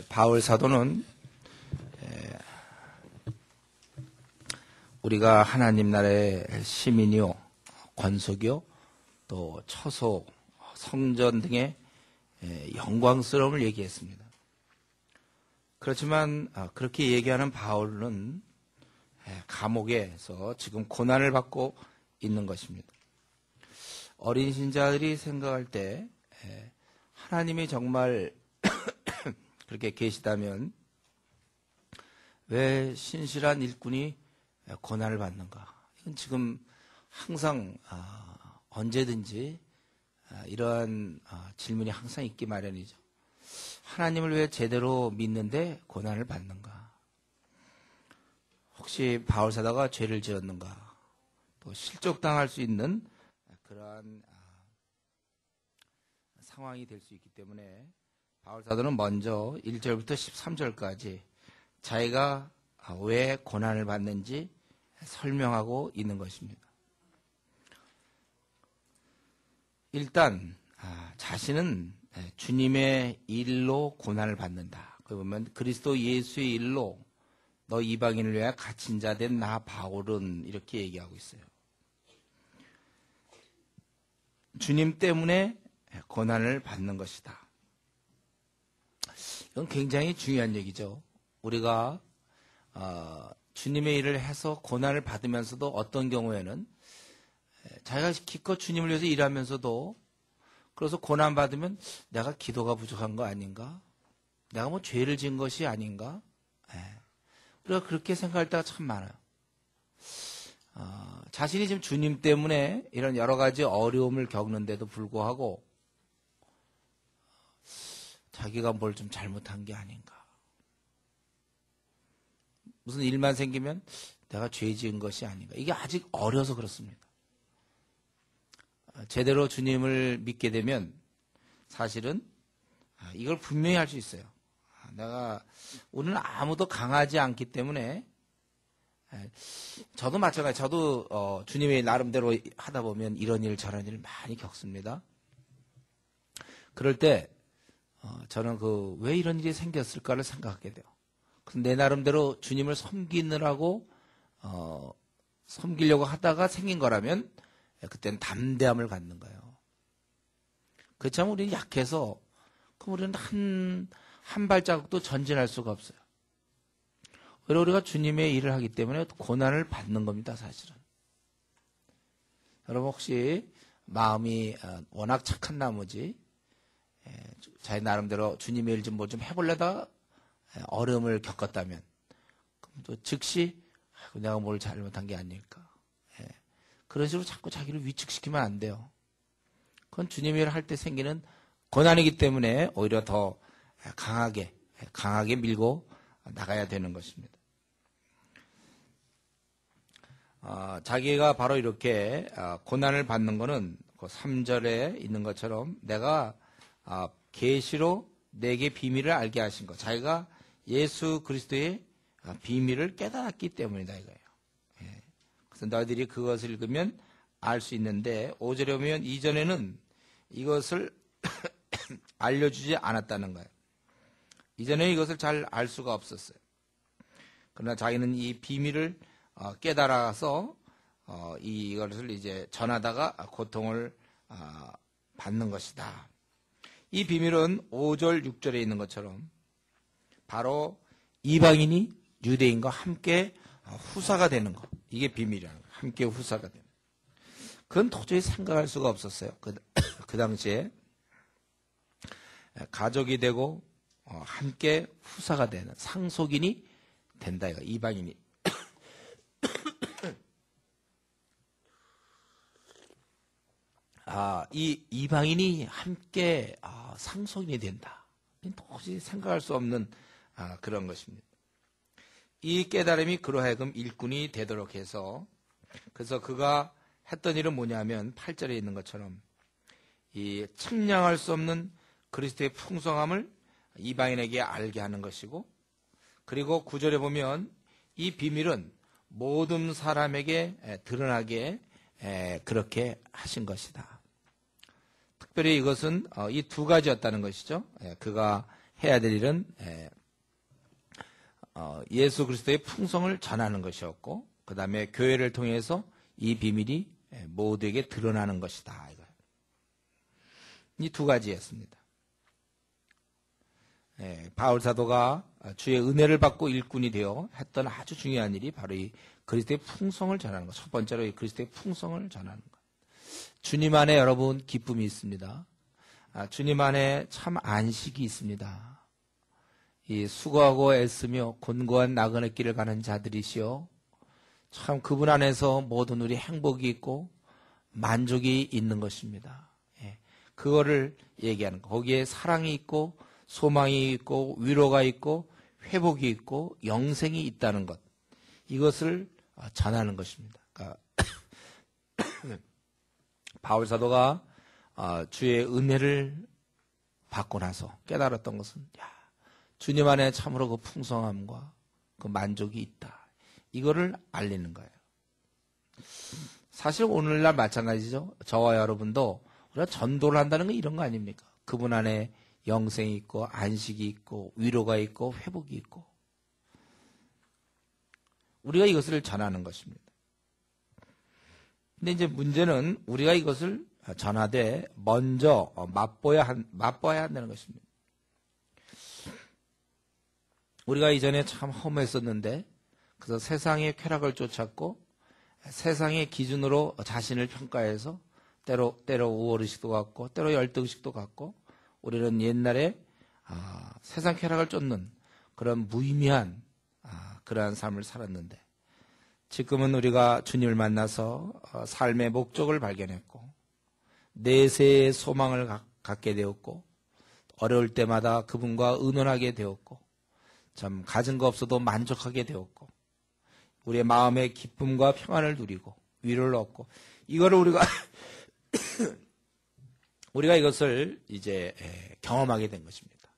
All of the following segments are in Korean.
바울 사도는 우리가 하나님 나라의 시민이요, 권속이요, 또 처소, 성전 등의 영광스러움을 얘기했습니다. 그렇지만 그렇게 얘기하는 바울은 감옥에서 지금 고난을 받고 있는 것입니다. 어린 신자들이 생각할 때 하나님이 정말 그렇게 계시다면 왜 신실한 일꾼이 고난을 받는가? 이건 지금 항상 언제든지 이러한 질문이 항상 있기 마련이죠. 하나님을 왜 제대로 믿는데 고난을 받는가? 혹시 바울 사도가 죄를 지었는가? 또 실족당할 수 있는 그러한 상황이 될 수 있기 때문에 바울 사도는 먼저 1절부터 13절까지 자기가 왜 고난을 받는지 설명하고 있는 것입니다. 일단 자신은 주님의 일로 고난을 받는다. 그 보면 그리스도 예수의 일로 너 이방인을 위하여 갇힌 자 된 나 바울은 이렇게 얘기하고 있어요. 주님 때문에 고난을 받는 것이다. 이건 굉장히 중요한 얘기죠. 우리가 주님의 일을 해서 고난을 받으면서도 어떤 경우에는 자기가 기껏 주님을 위해서 일하면서도 그래서 고난 받으면 내가 기도가 부족한 거 아닌가? 내가 뭐 죄를 지은 것이 아닌가? 우리가 그렇게 생각할 때가 참 많아요. 자신이 지금 주님 때문에 이런 여러 가지 어려움을 겪는데도 불구하고 자기가 뭘 좀 잘못한 게 아닌가? 무슨 일만 생기면 내가 죄 지은 것이 아닌가? 이게 아직 어려서 그렇습니다. 제대로 주님을 믿게 되면 사실은 이걸 분명히 할 수 있어요. 우리는 아무도 강하지 않기 때문에 저도 마찬가지. 저도 주님의 나름대로 하다 보면 이런 일 저런 일을 많이 겪습니다. 그럴 때 저는 왜 이런 일이 생겼을까를 생각하게 돼요. 그래서 내 나름대로 주님을 섬기느라고 섬기려고 하다가 생긴 거라면 그때는 담대함을 갖는 거예요. 그렇지만 우리는 약해서 그럼 우리는 한 발자국도 전진할 수가 없어요. 오히려 우리가 주님의 일을 하기 때문에 고난을 받는 겁니다, 사실은. 여러분 혹시 마음이 워낙 착한 나머지 자기 나름대로 주님의 일 좀 뭐 좀 해보려다가 어려움을 겪었다면 그럼 또 즉시 내가 뭘 잘못한 게 아닐까. 그런 식으로 자꾸 자기를 위축시키면 안 돼요. 그건 주님의 일을 할 때 생기는 고난이기 때문에 오히려 더 강하게 밀고 나가야 되는 것입니다. 자기가 바로 이렇게 고난을 받는 것은 그 3절에 있는 것처럼 내가 계시로 내게 비밀을 알게 하신 것. 자기가 예수 그리스도의 비밀을 깨달았기 때문이다 이거예요. 그래서 너희들이 그것을 읽으면 알 수 있는데 5절에 보면 이전에는 이것을 알려주지 않았다는 거예요. 이전에 이것을 잘 알 수가 없었어요. 그러나 자기는 이 비밀을 깨달아서 이것을 이제 전하다가 고통을 받는 것이다. 이 비밀은 5절, 6절에 있는 것처럼 바로 이방인이 유대인과 함께 후사가 되는 것. 이게 비밀이라는 거예요. 함께 후사가 되는 것. 그건 도저히 생각할 수가 없었어요. 그 당시에 가족이 되고 함께 후사가 되는 상속인이 된다. 이거 이방인이. 이 이방인이 함께 상속인이 된다. 도저히 생각할 수 없는 그런 것입니다. 이 깨달음이 그로하여금 일꾼이 되도록 해서 그래서 그가 했던 일은 뭐냐면 8절에 있는 것처럼 이 측량할 수 없는 그리스도의 풍성함을 이방인에게 알게 하는 것이고 그리고 9절에 보면 이 비밀은 모든 사람에게 드러나게 그렇게 하신 것이다. 특별히 이것은 이 두 가지였다는 것이죠. 그가 해야 될 일은 예수 그리스도의 풍성을 전하는 것이었고, 그 다음에 교회를 통해서 이 비밀이 모두에게 드러나는 것이다. 이 두 가지였습니다. 바울 사도가 주의 은혜를 받고 일꾼이 되어 했던 아주 중요한 일이 바로 이 그리스도의 풍성을 전하는 것. 첫 번째로 이 그리스도의 풍성을 전하는 것. 주님 안에 여러분 기쁨이 있습니다. 주님 안에 참 안식이 있습니다. 이 수고하고 애쓰며 곤고한 나그네 길을 가는 자들이시여, 참 그분 안에서 모든 우리 행복이 있고 만족이 있는 것입니다. 그거를 얘기하는 거. 거기에 사랑이 있고 소망이 있고 위로가 있고 회복이 있고 영생이 있다는 것. 이것을 전하는 것입니다. 그러니까 바울 사도가 주의 은혜를 받고 나서 깨달았던 것은 주님 안에 참으로 그 풍성함과 그 만족이 있다. 이거를 알리는 거예요. 사실 오늘날 마찬가지죠. 저와 여러분도 우리가 전도를 한다는 건 이런 거 아닙니까? 그분 안에 영생이 있고 안식이 있고 위로가 있고 회복이 있고, 우리가 이것을 전하는 것입니다. 근데 이제 문제는 우리가 이것을 전하되 먼저 맛봐야 한다는 것입니다. 우리가 이전에 참 허무했었는데, 그래서 세상의 쾌락을 쫓았고 세상의 기준으로 자신을 평가해서 때로 우월의식도 갖고 때로 열등의식도 갖고, 우리는 옛날에 세상 쾌락을 쫓는 그런 무의미한 그러한 삶을 살았는데, 지금은 우리가 주님을 만나서 삶의 목적을 발견했고 내세의 소망을 갖게 되었고, 어려울 때마다 그분과 의논하게 되었고, 참 가진 거 없어도 만족하게 되었고, 우리의 마음의 기쁨과 평안을 누리고 위로를 얻고, 이거를 우리가 이것을 이제 경험하게 된 것입니다.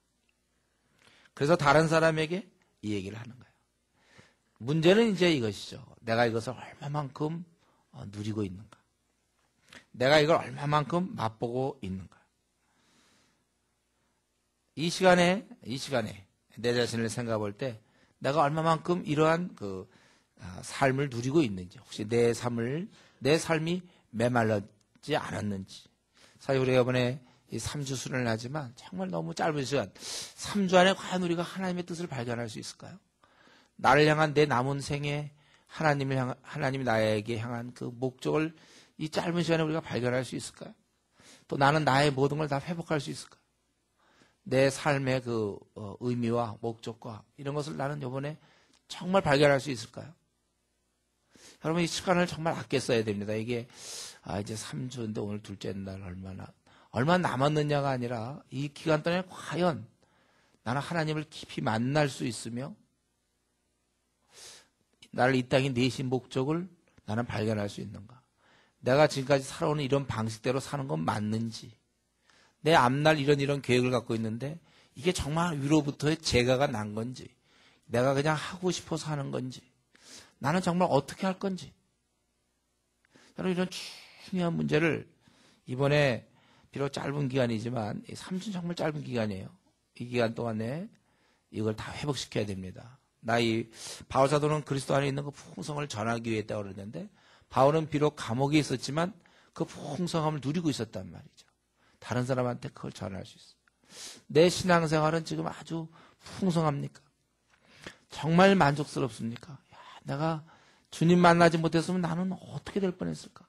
그래서 다른 사람에게 이 얘기를 하는 거예요. 문제는 이제 이것이죠. 내가 이것을 얼마만큼 누리고 있는가? 내가 이걸 얼마만큼 맛보고 있는가? 이 시간에 내 자신을 생각해 볼 때 내가 얼마만큼 이러한 그 삶을 누리고 있는지, 혹시 내 삶이 메말랐지 않았는지. 사실 우리가 이번에 이 3주 수련을 하지만 정말 너무 짧은 시간, 3주 안에 과연 우리가 하나님의 뜻을 발견할 수 있을까요? 나를 향한 내 남은 생에 하나님이 나에게 향한 그 목적을 이 짧은 시간에 우리가 발견할 수 있을까요? 또 나는 나의 모든 걸 다 회복할 수 있을까요? 내 삶의 그 의미와 목적과 이런 것을 나는 이번에 정말 발견할 수 있을까요? 여러분, 이 시간을 정말 아껴 써야 됩니다. 이게 이제 3주인데 오늘 둘째 날 얼마 남았느냐가 아니라, 이 기간 동안에 과연 나는 하나님을 깊이 만날 수 있으며 나를 이 땅에 내신 목적을 나는 발견할 수 있는가? 내가 지금까지 살아오는 이런 방식대로 사는 건 맞는지, 내 앞날 이런 계획을 갖고 있는데 이게 정말 위로부터의 재가가 난 건지, 내가 그냥 하고 싶어서 하는 건지, 나는 정말 어떻게 할 건지. 여러분, 이런 중요한 문제를 이번에 비록 짧은 기간이지만 3주 정말 짧은 기간이에요. 이 기간 동안에 이걸 다 회복시켜야 됩니다. 바울 사도는 그리스도 안에 있는 그 풍성을 전하기 위해 했다고 그러는데, 바울은 비록 감옥에 있었지만 그 풍성함을 누리고 있었단 말이죠. 다른 사람한테 그걸 전할 수 있어요. 내 신앙생활은 지금 아주 풍성합니까? 정말 만족스럽습니까? 내가 주님 만나지 못했으면 나는 어떻게 될 뻔했을까?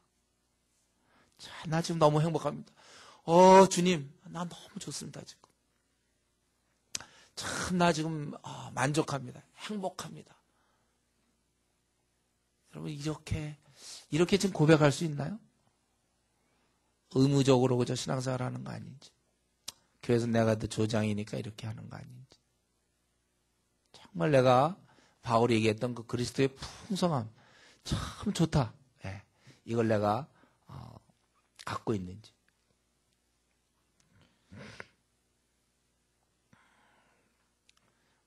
자, 나 지금 너무 행복합니다. 주님, 나 너무 좋습니다, 지금. 참, 나 지금 만족합니다. 행복합니다. 여러분, 이렇게 지금 고백할 수 있나요? 의무적으로 그저 신앙생활 하는 거 아닌지, 교회에서 내가 더 조장이니까 이렇게 하는 거 아닌지, 정말 내가 바울이 얘기했던 그 그리스도의 풍성함, 참 좋다. 이걸 내가 갖고 있는지.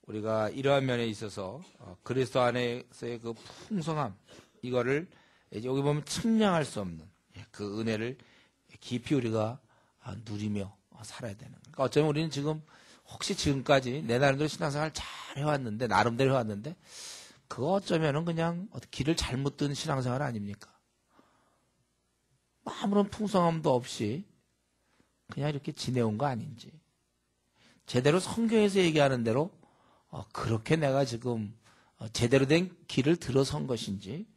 우리가 이러한 면에 있어서 그리스도 안에서의 그 풍성함, 이거를 여기 보면 측량할 수 없는 그 은혜를 깊이 우리가 누리며 살아야 되는 거예요. 그러니까 어쩌면 우리는 지금 혹시 지금까지 내 나름대로 신앙생활 잘 해왔는데, 나름대로 해왔는데, 그거 어쩌면은 그냥 길을 잘못 든 신앙생활 아닙니까? 아무런 풍성함도 없이 그냥 이렇게 지내온 거 아닌지. 제대로 성경에서 얘기하는 대로 그렇게 내가 지금 제대로 된 길을 들어선 것인지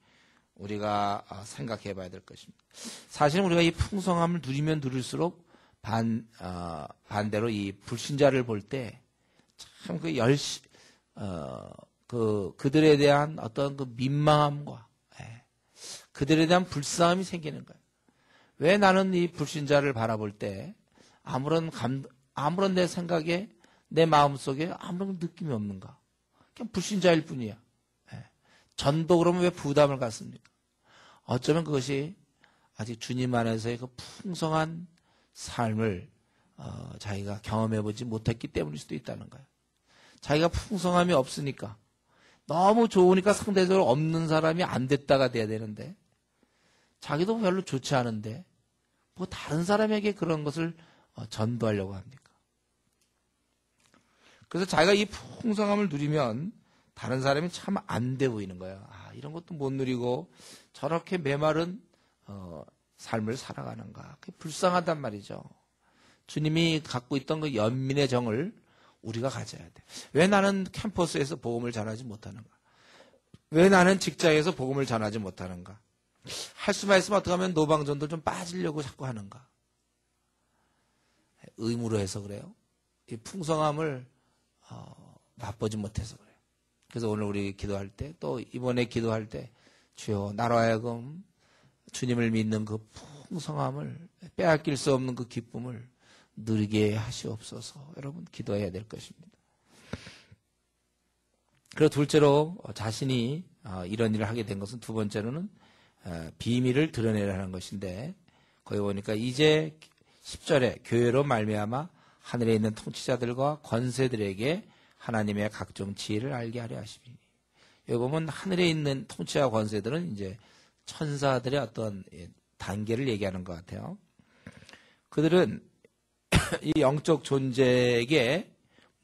우리가 생각해 봐야 될 것입니다. 사실은 우리가 이 풍성함을 누리면 누릴수록 반대로 이 불신자를 볼 때 참 그들에 대한 어떤 그 민망함과 그들에 대한 불쌍함이 생기는 거예요. 왜 나는 이 불신자를 바라볼 때 아무런 내 생각에 내 마음속에 아무런 느낌이 없는가? 그냥 불신자일 뿐이야. 전도 그러면 왜 부담을 갖습니까? 어쩌면 그것이 아직 주님 안에서의 그 풍성한 삶을 자기가 경험해보지 못했기 때문일 수도 있다는 거예요. 자기가 풍성함이 없으니까 너무 좋으니까 상대적으로 없는 사람이 안 됐다가 돼야 되는데 자기도 별로 좋지 않은데 뭐 다른 사람에게 그런 것을 전도하려고 합니까? 그래서 자기가 이 풍성함을 누리면 다른 사람이 참 안 돼 보이는 거예요. 이런 것도 못 누리고 저렇게 메마른 삶을 살아가는가. 그게 불쌍하단 말이죠. 주님이 갖고 있던 그 연민의 정을 우리가 가져야 돼. 왜 나는 캠퍼스에서 복음을 전하지 못하는가? 왜 나는 직장에서 복음을 전하지 못하는가? 할 수만 있으면 어떻게 하면 노방전도 좀 빠지려고 자꾸 하는가? 의무로 해서 그래요. 이 풍성함을 맛보지 못해서 그래요. 그래서 오늘 우리 기도할 때 또 이번에 기도할 때 주여 나로 하여금 주님을 믿는 그 풍성함을 빼앗길 수 없는 그 기쁨을 누리게 하시옵소서. 여러분 기도해야 될 것입니다. 그리고 둘째로 자신이 이런 일을 하게 된 것은 두 번째로는 비밀을 드러내라는 것인데 거기 보니까 이제 10절에 교회로 말미암아 하늘에 있는 통치자들과 권세들에게 하나님의 각종 지혜를 알게 하려 하시니 여기 보면 하늘에 있는 통치자 권세들은 이제 천사들의 어떤 단계를 얘기하는 것 같아요. 그들은 이 영적 존재에게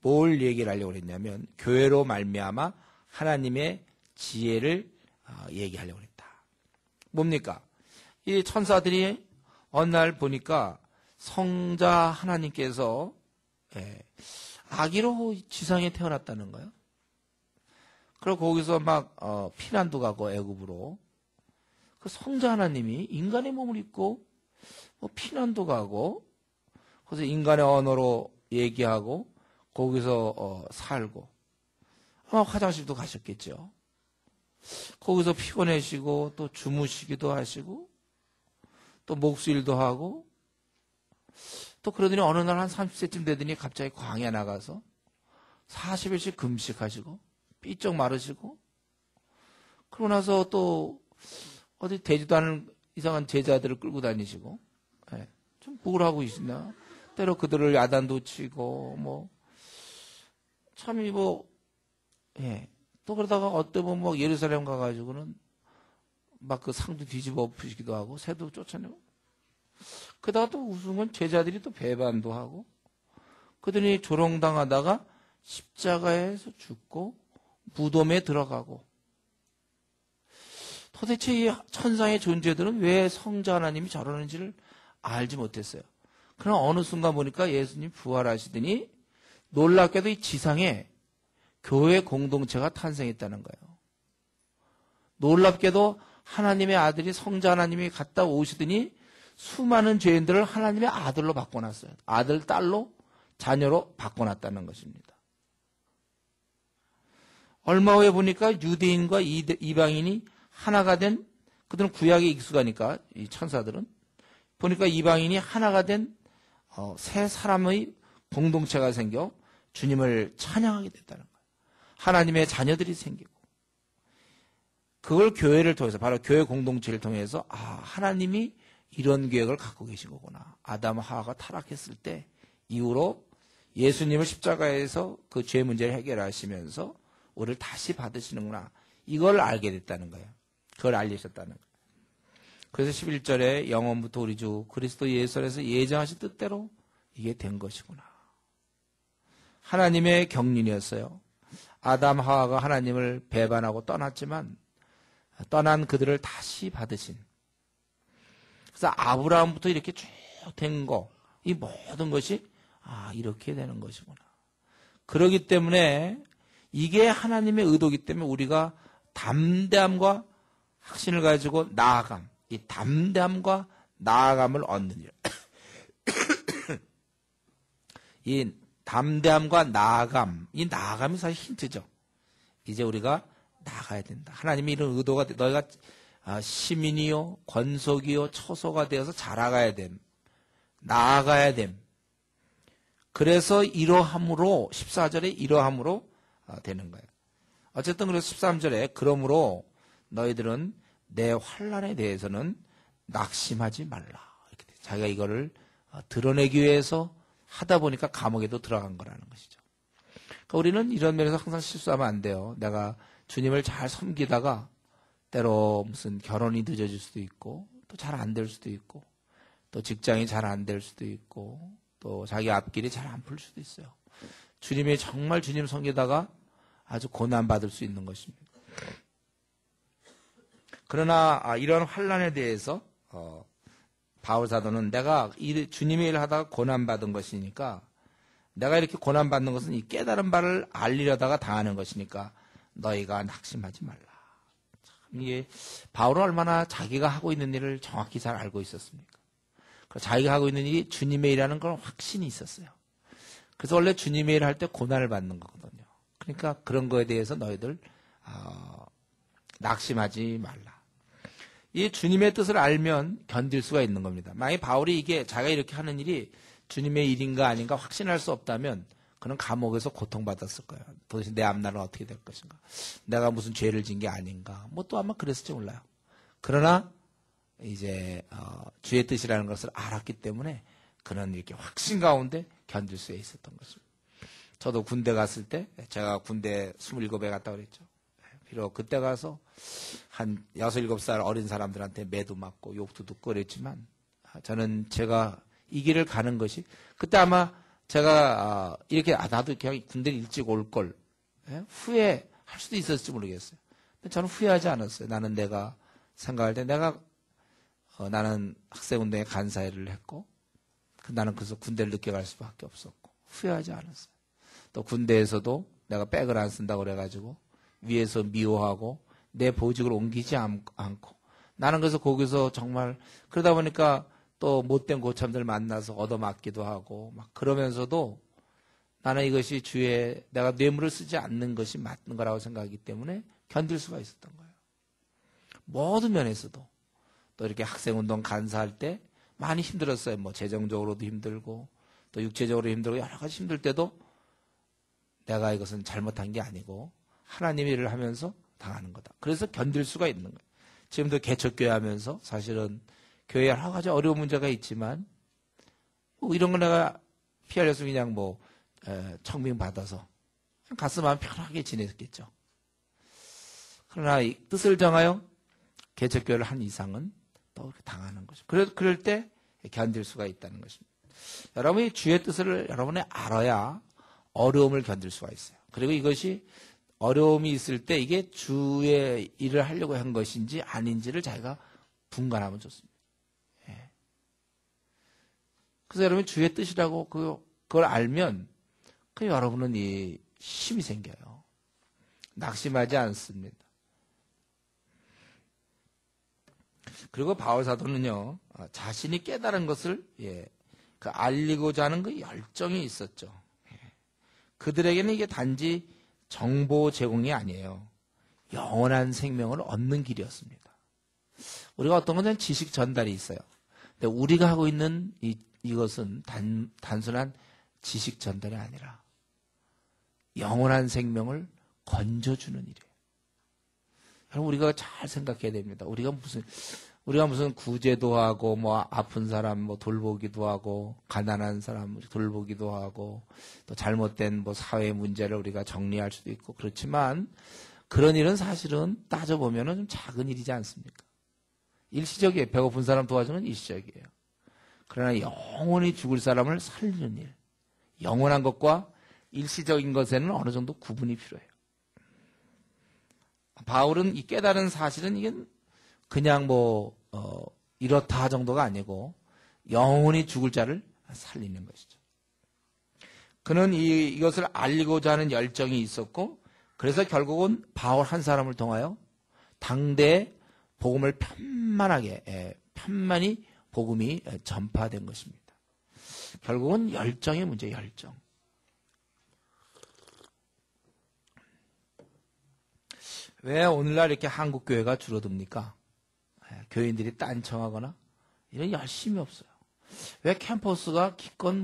뭘 얘기를 하려고 했냐면 교회로 말미암아 하나님의 지혜를 얘기하려고 했다. 뭡니까? 이 천사들이 어느 날 보니까 성자 하나님께서 아기로 지상에 태어났다는 거예요. 그리고 거기서 막 피난도 가고 애굽으로 그 성자 하나님이 인간의 몸을 입고 피난도 가고 그래서 인간의 언어로 얘기하고 거기서 살고 아마 화장실도 가셨겠죠. 거기서 피곤해지고 또 주무시기도 하시고 또 목수일도 하고 또 그러더니 어느 날 한 30세쯤 되더니 갑자기 광야 나가서 40일씩 금식하시고 삐쩍 마르시고 그러고 나서 또 어디 되지도 않은 이상한 제자들을 끌고 다니시고 좀 뭘 하고 계시나 때로 그들을 야단도 치고 참이 또 그러다가 어때 보면 예루살렘 가가지고는 막 그 상도 뒤집어 엎으시기도 하고 새도 쫓아내고 그러다가 또 우스운 건 제자들이 또 배반도 하고 그들이 조롱당하다가 십자가에서 죽고 무덤에 들어가고 도대체 이 천상의 존재들은 왜 성자 하나님이 저러는지를 알지 못했어요. 그러나 어느 순간 보니까 예수님 부활하시더니 놀랍게도 이 지상에 교회 공동체가 탄생했다는 거예요. 놀랍게도 하나님의 아들이 성자 하나님이 갔다 오시더니 수많은 죄인들을 하나님의 아들로 바꿔놨어요. 아들, 딸로, 자녀로 바꿔놨다는 것입니다. 얼마 후에 보니까 유대인과 이방인이 하나가 된, 그들은 구약에 익숙하니까, 이 천사들은. 보니까 이방인이 하나가 된 새 사람의 공동체가 생겨 주님을 찬양하게 됐다는 거예요. 하나님의 자녀들이 생기고. 그걸 교회를 통해서, 바로 교회 공동체를 통해서, 하나님이 이런 계획을 갖고 계신 거구나. 아담 하와가 타락했을 때 이후로 예수님을 십자가에서 그 죄 문제를 해결하시면서 우리를 다시 받으시는구나. 이걸 알게 됐다는 거예요. 그걸 알리셨다는 거예요. 그래서 11절에 영원부터 우리 주 그리스도 예수 안에서 예정하신 뜻대로 이게 된 것이구나. 하나님의 경륜이었어요. 아담 하와가 하나님을 배반하고 떠났지만 떠난 그들을 다시 받으신. 그래서 아브라함부터 이렇게 쭉 된 거, 이 모든 것이 이렇게 되는 것이구나. 그러기 때문에 이게 하나님의 의도이기 때문에 우리가 담대함과 확신을 가지고 나아감, 이 담대함과 나아감을 얻는 일. 이 담대함과 나아감, 이 나아감이 사실 힌트죠. 이제 우리가 나가야 된다. 하나님이 이런 의도가 너희가 시민이요, 권속이요, 처소가 되어서 자라가야 됨. 나아가야 됨. 그래서 이러함으로 14절에 이러함으로 되는 거예요. 어쨌든 그래서 13절에 그러므로 너희들은 내 환난에 대해서는 낙심하지 말라. 이렇게 돼. 자기가 이거를 드러내기 위해서 하다 보니까 감옥에도 들어간 거라는 것이죠. 그러니까 우리는 이런 면에서 항상 실수하면 안 돼요. 내가 주님을 잘 섬기다가 때로 무슨 결혼이 늦어질 수도 있고 또 잘 안 될 수도 있고 또 직장이 잘 안 될 수도 있고 또 자기 앞길이 잘 안 풀 수도 있어요. 주님이 정말 주님 섬기다가 아주 고난받을 수 있는 것입니다. 그러나 이런 환난에 대해서 바울 사도는 내가 주님의 일을 하다가 고난받은 것이니까 내가 이렇게 고난받는 것은 이 깨달은 바를 알리려다가 당하는 것이니까 너희가 낙심하지 말라. 참 이게 바울은 얼마나 자기가 하고 있는 일을 정확히 잘 알고 있었습니까? 자기가 하고 있는 일이 주님의 일이라는 그런 확신이 있었어요. 그래서 원래 주님의 일을 할 때 고난을 받는 거거든요. 그러니까 그런 거에 대해서 너희들 낙심하지 말라. 이 주님의 뜻을 알면 견딜 수가 있는 겁니다. 만약에 바울이 이게 자기가 이렇게 하는 일이 주님의 일인가 아닌가 확신할 수 없다면 그는 감옥에서 고통받았을 거예요. 도대체 내 앞날은 어떻게 될 것인가. 내가 무슨 죄를 진 게 아닌가. 뭐 또 아마 그랬을지 몰라요. 그러나 이제 주의 뜻이라는 것을 알았기 때문에 그는 이렇게 확신 가운데 견딜 수 있었던 것입니다. 저도 군대 갔을 때 제가 군대 27에 갔다 그랬죠. 비록 그때 가서 한 6, 7살 어린 사람들한테 매도 맞고 욕도 듣고 그랬지만 저는 제가 이 길을 가는 것이 그때 아마 제가 이렇게 나도 그냥 군대를 일찍 올 걸 후회할 수도 있었을지 모르겠어요. 근데 저는 후회하지 않았어요. 나는 내가 생각할 때 나는 학생운동에 간사회를 했고 나는 그래서 군대를 늦게 갈 수밖에 없었고 후회하지 않았어요. 또 군대에서도 내가 백을 안 쓴다고 그래가지고 위에서 미워하고 내 보직을 옮기지 않고 나는 그래서 거기서 정말 그러다 보니까 또 못된 고참들 만나서 얻어맞기도 하고 막 그러면서도 나는 이것이 내가 뇌물을 쓰지 않는 것이 맞는 거라고 생각하기 때문에 견딜 수가 있었던 거예요. 모든 면에서도 또 이렇게 학생운동 간사할 때 많이 힘들었어요. 뭐 재정적으로도 힘들고 또 육체적으로 힘들고 여러 가지 힘들 때도 내가 이것은 잘못한 게 아니고 하나님의 일을 하면서 당하는 거다. 그래서 견딜 수가 있는 거예요. 지금도 개척교회 하면서 사실은 교회에 여러 가지 어려운 문제가 있지만 뭐 이런 거 내가 피하려서 그냥 청빙 받아서 갔으면 편하게 지냈겠죠. 그러나 이 뜻을 정하여 개척교회를 한 이상은 또 당하는 거죠. 그럴 때 견딜 수가 있다는 것입니다. 여러분이 주의 뜻을 여러분이 알아야 어려움을 견딜 수가 있어요. 그리고 이것이 어려움이 있을 때 이게 주의 일을 하려고 한 것인지 아닌지를 자기가 분간하면 좋습니다. 예. 그래서 여러분이 주의 뜻이라고 그걸 알면 여러분은 이 힘이 생겨요. 낙심하지 않습니다. 그리고 바울 사도는요, 자신이 깨달은 것을 알리고자 하는 그 열정이 있었죠. 그들에게는 이게 단지 정보 제공이 아니에요. 영원한 생명을 얻는 길이었습니다. 우리가 어떤 것은 지식 전달이 있어요. 근데 우리가 하고 있는 이것은 단순한 지식 전달이 아니라 영원한 생명을 건져주는 일이에요. 여러분, 우리가 잘 생각해야 됩니다. 우리가 무슨 구제도 하고, 아픈 사람 돌보기도 하고, 가난한 사람 돌보기도 하고, 또 잘못된 사회 문제를 우리가 정리할 수도 있고, 그렇지만, 그런 일은 사실은 따져보면 좀 작은 일이지 않습니까? 일시적이에요. 배고픈 사람 도와주는 일시적이에요. 그러나 영원히 죽을 사람을 살리는 일, 영원한 것과 일시적인 것에는 어느 정도 구분이 필요해요. 바울은 이 깨달은 사실은 이게 그냥 이렇다 정도가 아니고 영원히 죽을 자를 살리는 것이죠. 그는 이것을 알리고자 하는 열정이 있었고, 그래서 결국은 바울 한 사람을 통하여 당대에 복음을 편만히 복음이 전파된 것입니다. 결국은 열정의 문제예요, 열정. 왜 오늘날 이렇게 한국 교회가 줄어듭니까? 교인들이 딴청하거나 이런 열심이 없어요. 왜 캠퍼스가 기껏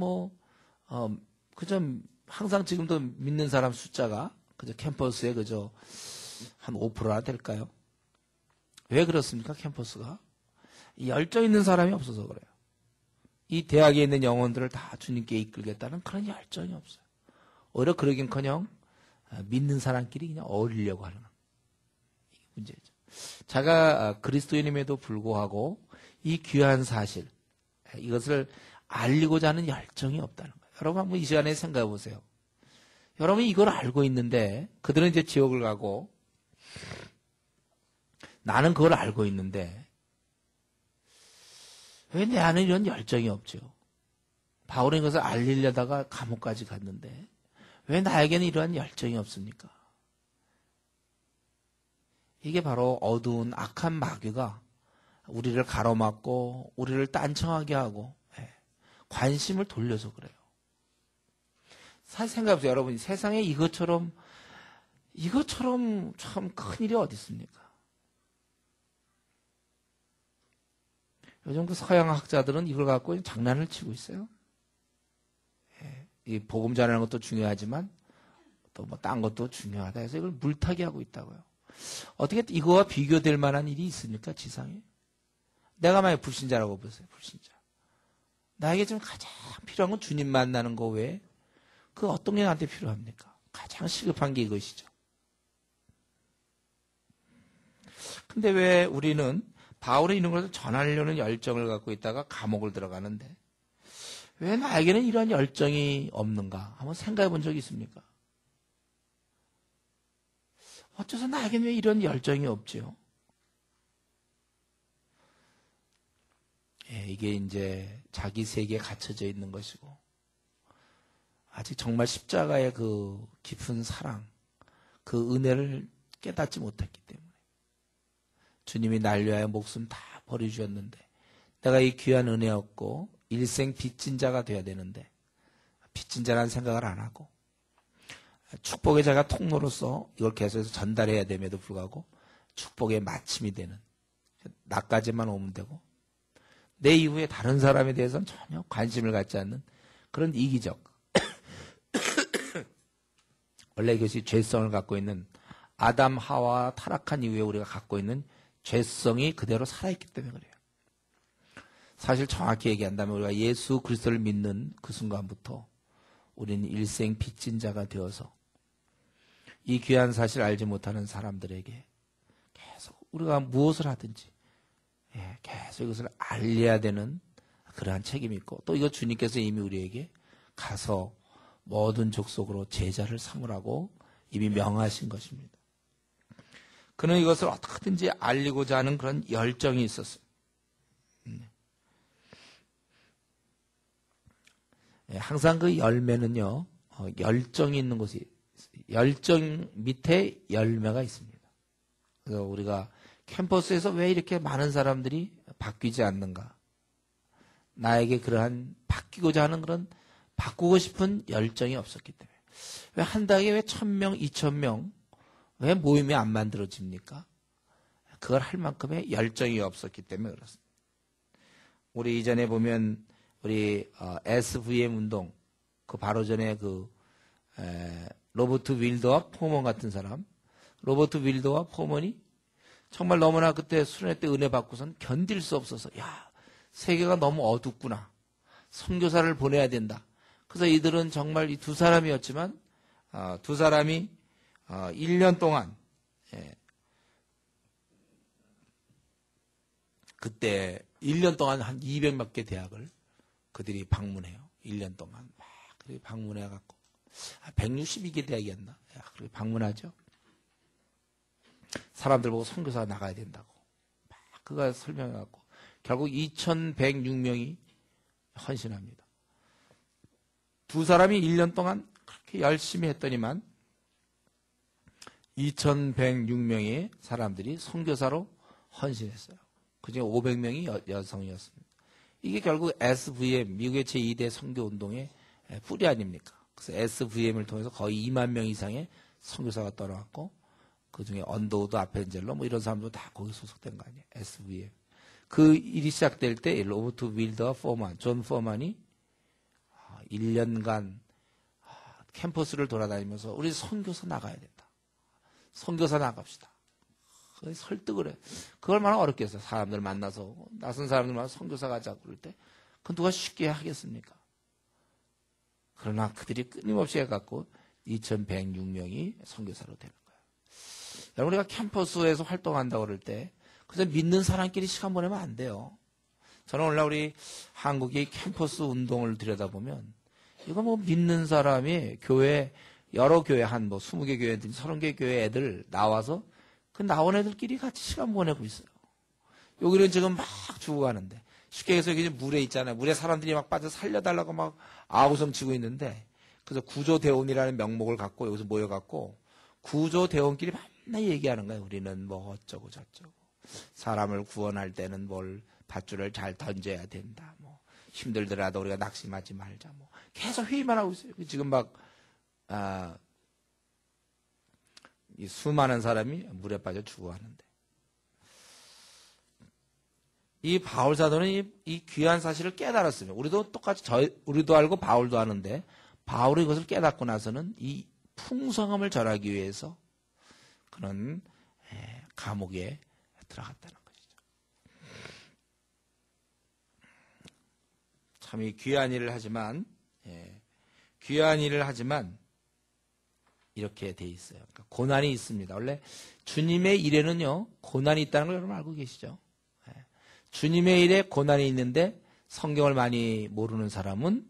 그저 항상 지금도 믿는 사람 숫자가 그저 캠퍼스에 그저 한 5%나 될까요? 왜 그렇습니까? 캠퍼스가 열정 있는 사람이 없어서 그래요. 이 대학에 있는 영혼들을 다 주님께 이끌겠다는 그런 열정이 없어요. 오히려 그러긴커녕 믿는 사람끼리 그냥 어울리려고 하는 이게 문제죠. 제가 그리스도인임에도 불구하고 이 귀한 사실, 이것을 알리고자 하는 열정이 없다는 거예요. 여러분 한번 이 시간에 생각해 보세요. 여러분이 이걸 알고 있는데 그들은 이제 지옥을 가고 나는 그걸 알고 있는데 왜 내 안에 이런 열정이 없죠? 바울은 이것을 알리려다가 감옥까지 갔는데 왜 나에게는 이러한 열정이 없습니까? 이게 바로 어두운 악한 마귀가 우리를 가로막고 우리를 딴청하게 하고 관심을 돌려서 그래요. 사실 생각해보세요. 여러분, 세상에 이것처럼 참 큰일이 어디 있습니까? 요즘 그 서양 학자들은 이걸 갖고 장난을 치고 있어요. 이 복음 전하는 것도 중요하지만 또 딴 것도 중요하다 해서 이걸 물타기 하고 있다고요. 어떻게 이거와 비교될 만한 일이 있습니까? 지상에? 내가 만약 불신자라고 보세요. 불신자. 나에게 지금 가장 필요한 건 주님 만나는 거 외에 그 어떤 게 나한테 필요합니까? 가장 시급한 게 이것이죠. 근데 왜 우리는 바울의 이런 것을 전하려는 열정을 갖고 있다가 감옥을 들어가는데 왜 나에게는 이런 열정이 없는가? 한번 생각해 본 적이 있습니까? 어째서 나에게는 왜 이런 열정이 없지요? 이게 이제 자기 세계에 갇혀져 있는 것이고 아직 정말 십자가의 그 깊은 사랑, 그 은혜를 깨닫지 못했기 때문에 주님이 날 위하여 목숨 다 버려주셨는데 내가 이 귀한 은혜 얻고 일생 빚진 자가 돼야 되는데 빚진 자라는 생각을 안 하고 축복의 자가 통로로서 이걸 계속해서 전달해야 됨에도 불구하고 축복의 마침이 되는 나까지만 오면 되고 내 이후에 다른 사람에 대해서는 전혀 관심을 갖지 않는 그런 이기적 원래 이것이 죄성을 갖고 있는 아담 하와 타락한 이후에 우리가 갖고 있는 죄성이 그대로 살아있기 때문에 그래요. 사실 정확히 얘기한다면 우리가 예수 그리스도를 믿는 그 순간부터 우리는 일생 빚진 자가 되어서 이 귀한 사실을 알지 못하는 사람들에게 계속 우리가 무엇을 하든지 계속 이것을 알려야 되는 그러한 책임이 있고 또 이거 주님께서 이미 우리에게 가서 모든 족속으로 제자를 삼으라고 이미 명하신 것입니다. 그는 이것을 어떻게든지 알리고자 하는 그런 열정이 있었어요. 항상 그 열매는요, 열정이 있는 곳이, 열정 밑에 열매가 있습니다. 그래서 우리가 캠퍼스에서 왜 이렇게 많은 사람들이 바뀌지 않는가? 나에게 그러한 바뀌고자 하는 그런 바꾸고 싶은 열정이 없었기 때문에. 왜 한 달에 왜 1000명, 2000명, 왜 모임이 안 만들어집니까? 그걸 할 만큼의 열정이 없었기 때문에 그렇습니다. 우리 이전에 보면 우리 SVM 운동 그 바로 전에 로버트 윌더와 포먼 같은 사람 로버트 윌더와 포먼이 정말 너무나 그때 수련회 때 은혜 받고선 견딜 수 없어서 야 세계가 너무 어둡구나 선교사를 보내야 된다. 그래서 이들은 정말 이 두 사람이었지만 두 사람이 1년 동안 그때 1년 동안 한 200몇 개 대학을 그들이 방문해요. 1년 동안 막 그들이 방문해갖고 162개 대학이었나? 그렇게 방문하죠. 사람들 보고 선교사 나가야 된다고. 막 그가 설명해갖고 결국 2106명이 헌신합니다. 두 사람이 1년 동안 그렇게 열심히 했더니만 2106명의 사람들이 선교사로 헌신했어요. 그중에 500명이 여성이었습니다. 이게 결국 SVM, 미국의 제2대 선교운동의 뿌리 아닙니까? 그래서 SVM을 통해서 거의 2만 명 이상의 선교사가 떠나왔고 그중에 언더우드, 아펜젤러 뭐 이런 사람도 다 거기 소속된 거 아니에요. SVM. 그 일이 시작될 때 로버트 윌더 포만, 존 포만이 1년간 캠퍼스를 돌아다니면서 우리 선교사 나가야 된다. 선교사 나갑시다. 설득을 해. 그걸 얼마나 어렵겠어요. 사람들 만나서 낯선 사람들 만나서 선교사 가자고 그럴 때 그건 누가 쉽게 하겠습니까? 그러나 그들이 끊임없이 해갖고 2106명이 선교사로 되는 거예요. 여러분 우리가 캠퍼스에서 활동한다고 그럴 때 그래서 믿는 사람끼리 시간 보내면 안 돼요. 저는 오늘날 우리 한국의 캠퍼스 운동을 들여다보면 이거 뭐 믿는 사람이 교회 여러 교회 한 뭐 20개 교회든 30개 교회 애들 나와서 그 나온 애들끼리 같이 시간 보내고 있어요. 여기는 지금 막 죽어가는데 쉽게 해서 여기 물에 있잖아요. 물에 사람들이 막 빠져 살려달라고 막 아우성 치고 있는데 그래서 구조대원이라는 명목을 갖고 여기서 모여갖고 구조대원끼리 맨날 얘기하는 거예요. 우리는 뭐 어쩌고 저쩌고 사람을 구원할 때는 뭘 밧줄을 잘 던져야 된다. 뭐 힘들더라도 우리가 낙심하지 말자. 뭐 계속 회의만 하고 있어요. 지금 막 이 수많은 사람이 물에 빠져 죽어가는데 이 바울 사도는 이 귀한 사실을 깨달았습니다. 우리도 똑같이 우리도 알고 바울도 아는데 바울이 이것을 깨닫고 나서는 이 풍성함을 전하기 위해서 그는 감옥에 들어갔다는 것이죠. 참 이 귀한 일을 하지만 이렇게 돼 있어요. 그러니까 고난이 있습니다. 원래 주님의 일에는요 고난이 있다는 걸 여러분 알고 계시죠? 주님의 일에 고난이 있는데 성경을 많이 모르는 사람은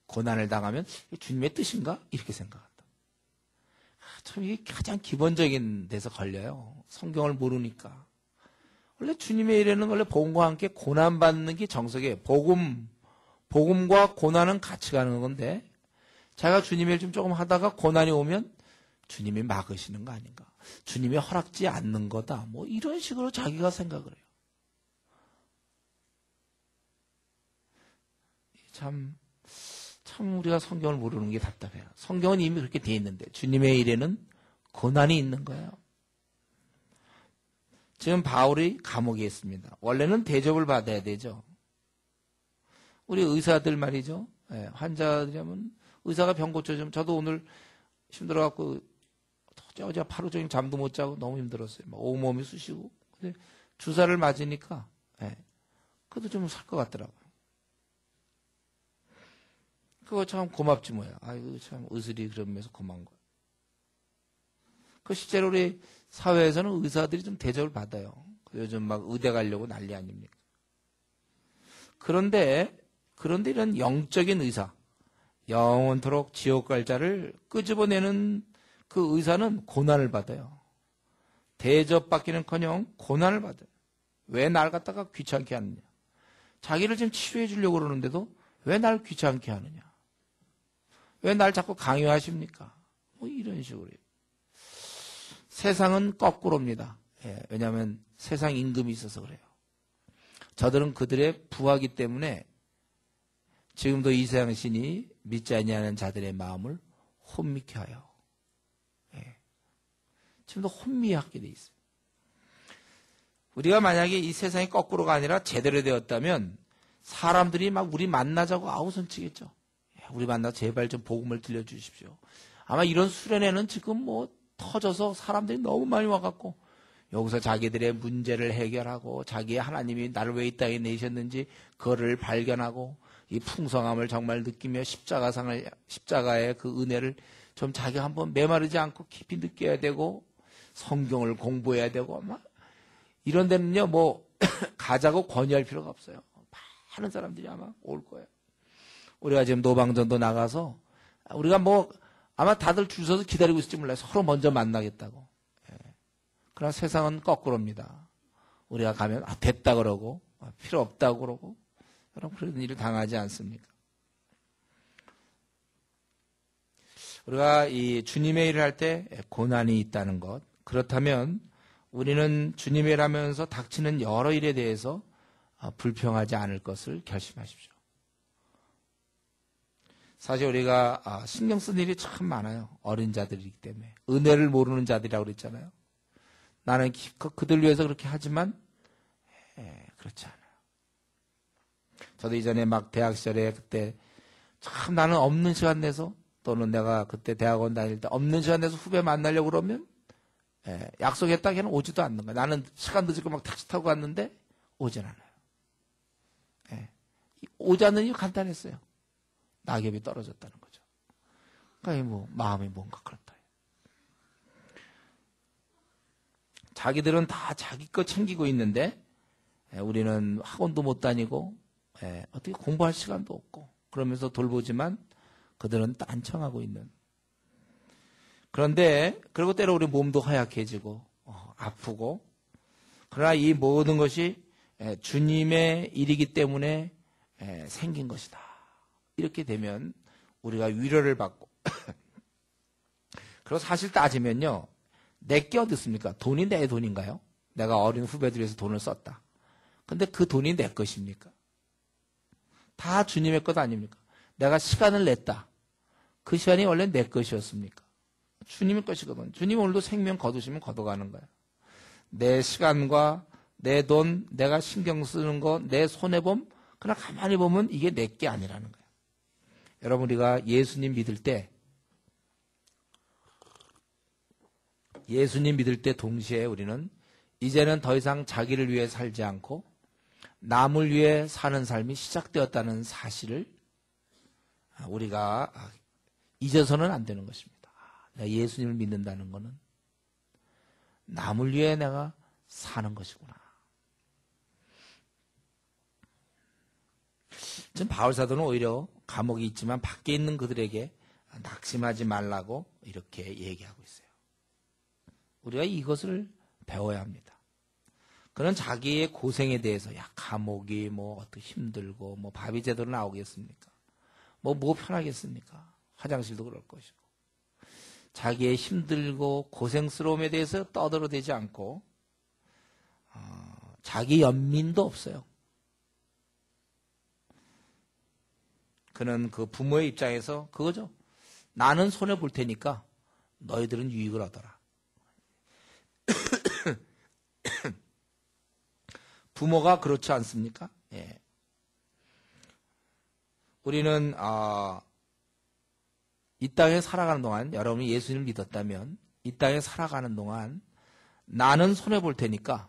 고난을 당하면 주님의 뜻인가? 이렇게 생각한다. 참 이게 가장 기본적인 데서 걸려요. 성경을 모르니까. 원래 주님의 일에는 원래 복음과 함께 고난받는 게 정석이에요. 복음과 고난은 같이 가는 건데 자기가 주님의 일 좀 조금 하다가 고난이 오면 주님이 막으시는 거 아닌가. 주님이 허락지 않는 거다. 뭐 이런 식으로 자기가 생각을 해요. 참 우리가 성경을 모르는 게 답답해요. 성경은 이미 그렇게 돼 있는데 주님의 일에는 고난이 있는 거예요. 지금 바울이 감옥에 있습니다. 원래는 대접을 받아야 되죠. 우리 의사들 말이죠. 환자들이라면 의사가 병 고쳐주면 저도 오늘 힘들어갖고 어제 하루 종일 잠도 못 자고 너무 힘들었어요. 막 온몸이 쑤시고. 근데 주사를 맞으니까 그래도 좀 살 것 같더라고요. 그거 참 고맙지 뭐야. 아이고 참 의술이 그러면서 고마운 거야. 그 실제로 우리 사회에서는 의사들이 좀 대접을 받아요. 요즘 막 의대 가려고 난리 아닙니까? 그런데 이런 영적인 의사, 영원토록 지옥 갈 자를 끄집어내는 그 의사는 고난을 받아요. 대접받기는커녕 고난을 받아요. 왜 날 갖다가 귀찮게 하느냐? 자기를 지금 치료해 주려고 그러는데도 왜 날 귀찮게 하느냐? 왜 날 자꾸 강요하십니까? 뭐 이런 식으로. 세상은 거꾸로입니다. 왜냐하면 세상 임금이 있어서 그래요. 저들은 그들의 부하기 때문에 지금도 이 세상 신이 믿지 아니하는 자들의 마음을 혼미케 하여. 지금도 혼미하게 돼 있어요. 우리가 만약에 이 세상이 거꾸로가 아니라 제대로 되었다면 사람들이 막 우리 만나자고 아우성 치겠죠. 우리 만나 제발 좀 복음을 들려주십시오. 아마 이런 수련회는 지금 뭐 터져서 사람들이 너무 많이 와갖고 여기서 자기들의 문제를 해결하고 자기의 하나님이 나를 왜 이 땅에 내셨는지 그거를 발견하고 이 풍성함을 정말 느끼며 십자가의 그 은혜를 좀 자기가 한번 메마르지 않고 깊이 느껴야 되고 성경을 공부해야 되고 막 이런 데는요 뭐 가자고 권유할 필요가 없어요. 많은 사람들이 아마 올 거예요. 우리가 지금 노방전도 나가서 우리가 뭐 아마 다들 줄 서서 기다리고 있을지 몰라요. 서로 먼저 만나겠다고. 예. 그러나 세상은 거꾸로입니다. 우리가 가면 됐다 그러고 필요 없다고 그러고 여러분 그런 일을 당하지 않습니까? 우리가 이 주님의 일을 할 때 고난이 있다는 것, 그렇다면 우리는 주님의 일을 하면서 닥치는 여러 일에 대해서 불평하지 않을 것을 결심하십시오. 사실 우리가 신경 쓴 일이 참 많아요. 어린 자들이기 때문에. 은혜를 모르는 자들이라고 그랬잖아요. 나는 그들 위해서 그렇게 하지만 그렇지 않아요. 저도 이전에 막 대학 시절에 그때 참 나는 없는 시간 내서, 또는 내가 그때 대학원 다닐 때 없는 시간 내서 후배 만나려고 그러면 약속했다 걔는 오지도 않는 거야. 나는 시간 늦고 막 택시 타고 갔는데 오진 않아요. 오지 않는 이유 간단했어요. 낙엽이 떨어졌다는 거죠. 그러니까 뭐 마음이 뭔가 그렇다. 자기들은 다 자기 거 챙기고 있는데 우리는 학원도 못 다니고 어떻게 공부할 시간도 없고 그러면서 돌보지만 그들은 딴청하고 있는. 그런데 그리고 때로 우리 몸도 허약해지고 아프고, 그러나 이 모든 것이 주님의 일이기 때문에 생긴 것이다. 이렇게 되면 우리가 위로를 받고 그리고 사실 따지면요, 내게 어디 있습니까? 돈이 내 돈인가요? 내가 어린 후배들 위해서 돈을 썼다. 근데 그 돈이 내 것입니까? 다 주님의 것 아닙니까? 내가 시간을 냈다. 그 시간이 원래 내 것이었습니까? 주님의 것이거든. 주님 오늘도 생명 거두시면 거둬가는 거야. 내 시간과 내 돈, 내가 신경 쓰는 거, 내 손해봄, 그러나 가만히 보면 이게 내 게 아니라는 거야. 여러분, 우리가 예수님 믿을 때 동시에 우리는 이제는 더 이상 자기를 위해 살지 않고 남을 위해 사는 삶이 시작되었다는 사실을 우리가 잊어서는 안 되는 것입니다. 내가 예수님을 믿는다는 것은 남을 위해 내가 사는 것이구나. 지금 바울사도는 오히려 감옥이 있지만 밖에 있는 그들에게 낙심하지 말라고 이렇게 얘기하고 있어요. 우리가 이것을 배워야 합니다. 그는 자기의 고생에 대해서 감옥이 어떻게 힘들고 밥이 제대로 나오겠습니까? 뭐 편하겠습니까? 화장실도 그럴 것이고. 자기의 힘들고 고생스러움에 대해서 떠들어대지 않고 자기 연민도 없어요. 그는 그 부모의 입장에서 그거죠. 나는 손해볼 테니까 너희들은 유익을 얻어라. 부모가 그렇지 않습니까? 예. 우리는 이 땅에 살아가는 동안, 여러분이 예수님을 믿었다면 이 땅에 살아가는 동안 나는 손해볼 테니까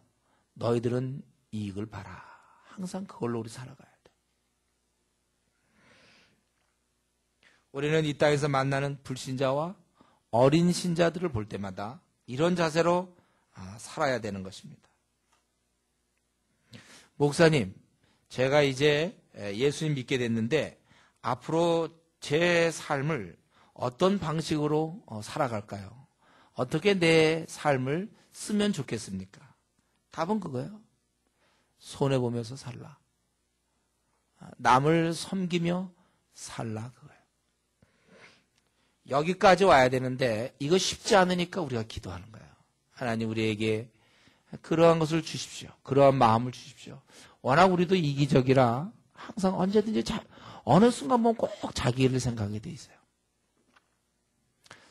너희들은 이익을 봐라. 항상 그걸로 우리 살아가야 돼. 우리는 이 땅에서 만나는 불신자와 어린 신자들을 볼 때마다 이런 자세로 살아야 되는 것입니다. 목사님, 제가 이제 예수님 믿게 됐는데 앞으로 제 삶을 어떤 방식으로 살아갈까요? 어떻게 내 삶을 쓰면 좋겠습니까? 답은 그거예요. 손해보면서 살라. 남을 섬기며 살라, 그거예요. 여기까지 와야 되는데 이거 쉽지 않으니까 우리가 기도하는 거예요. 하나님, 우리에게 그러한 것을 주십시오. 그러한 마음을 주십시오. 워낙 우리도 이기적이라 항상 언제든지 어느 순간 보면 꼭 자기 일을 생각하게 돼 있어요.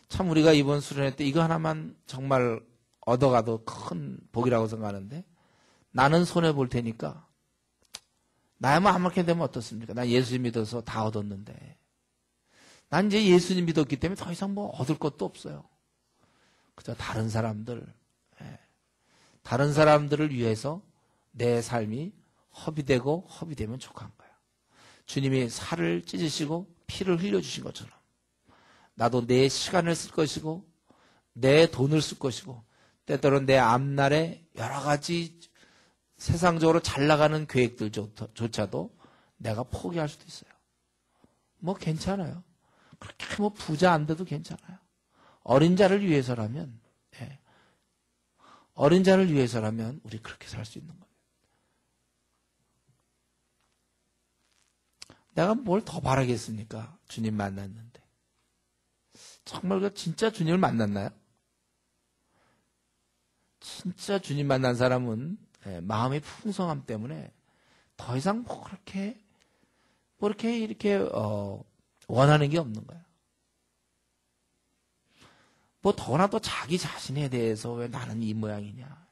참 우리가 이번 수련회 때 이거 하나만 정말 얻어가도 큰 복이라고 생각하는데, 나는 손해볼 테니까 나야만 아무렇게 되면 어떻습니까? 난 예수님 믿어서 다 얻었는데, 난 이제 예수님 믿었기 때문에 더 이상 얻을 것도 없어요. 그저 다른 사람들을 위해서 내 삶이 허비되면 족한 거예요. 주님이 살을 찢으시고 피를 흘려주신 것처럼 나도 내 시간을 쓸 것이고 내 돈을 쓸 것이고 때때로는 내 앞날에 여러 가지 세상적으로 잘 나가는 계획들조차도 내가 포기할 수도 있어요. 괜찮아요. 그렇게 뭐 부자 안 돼도 괜찮아요. 어린 자를 위해서라면, 예. 어린 자를 위해서라면 우리 그렇게 살 수 있는 거예요. 내가 뭘 더 바라겠습니까? 주님 만났는데. 정말 우리가 진짜 주님을 만났나요? 진짜 주님 만난 사람은 마음의 풍성함 때문에 더 이상 뭐 이렇게 원하는 게 없는 거예요. 뭐 더나 또 자기 자신에 대해서 왜 나는 이 모양이냐.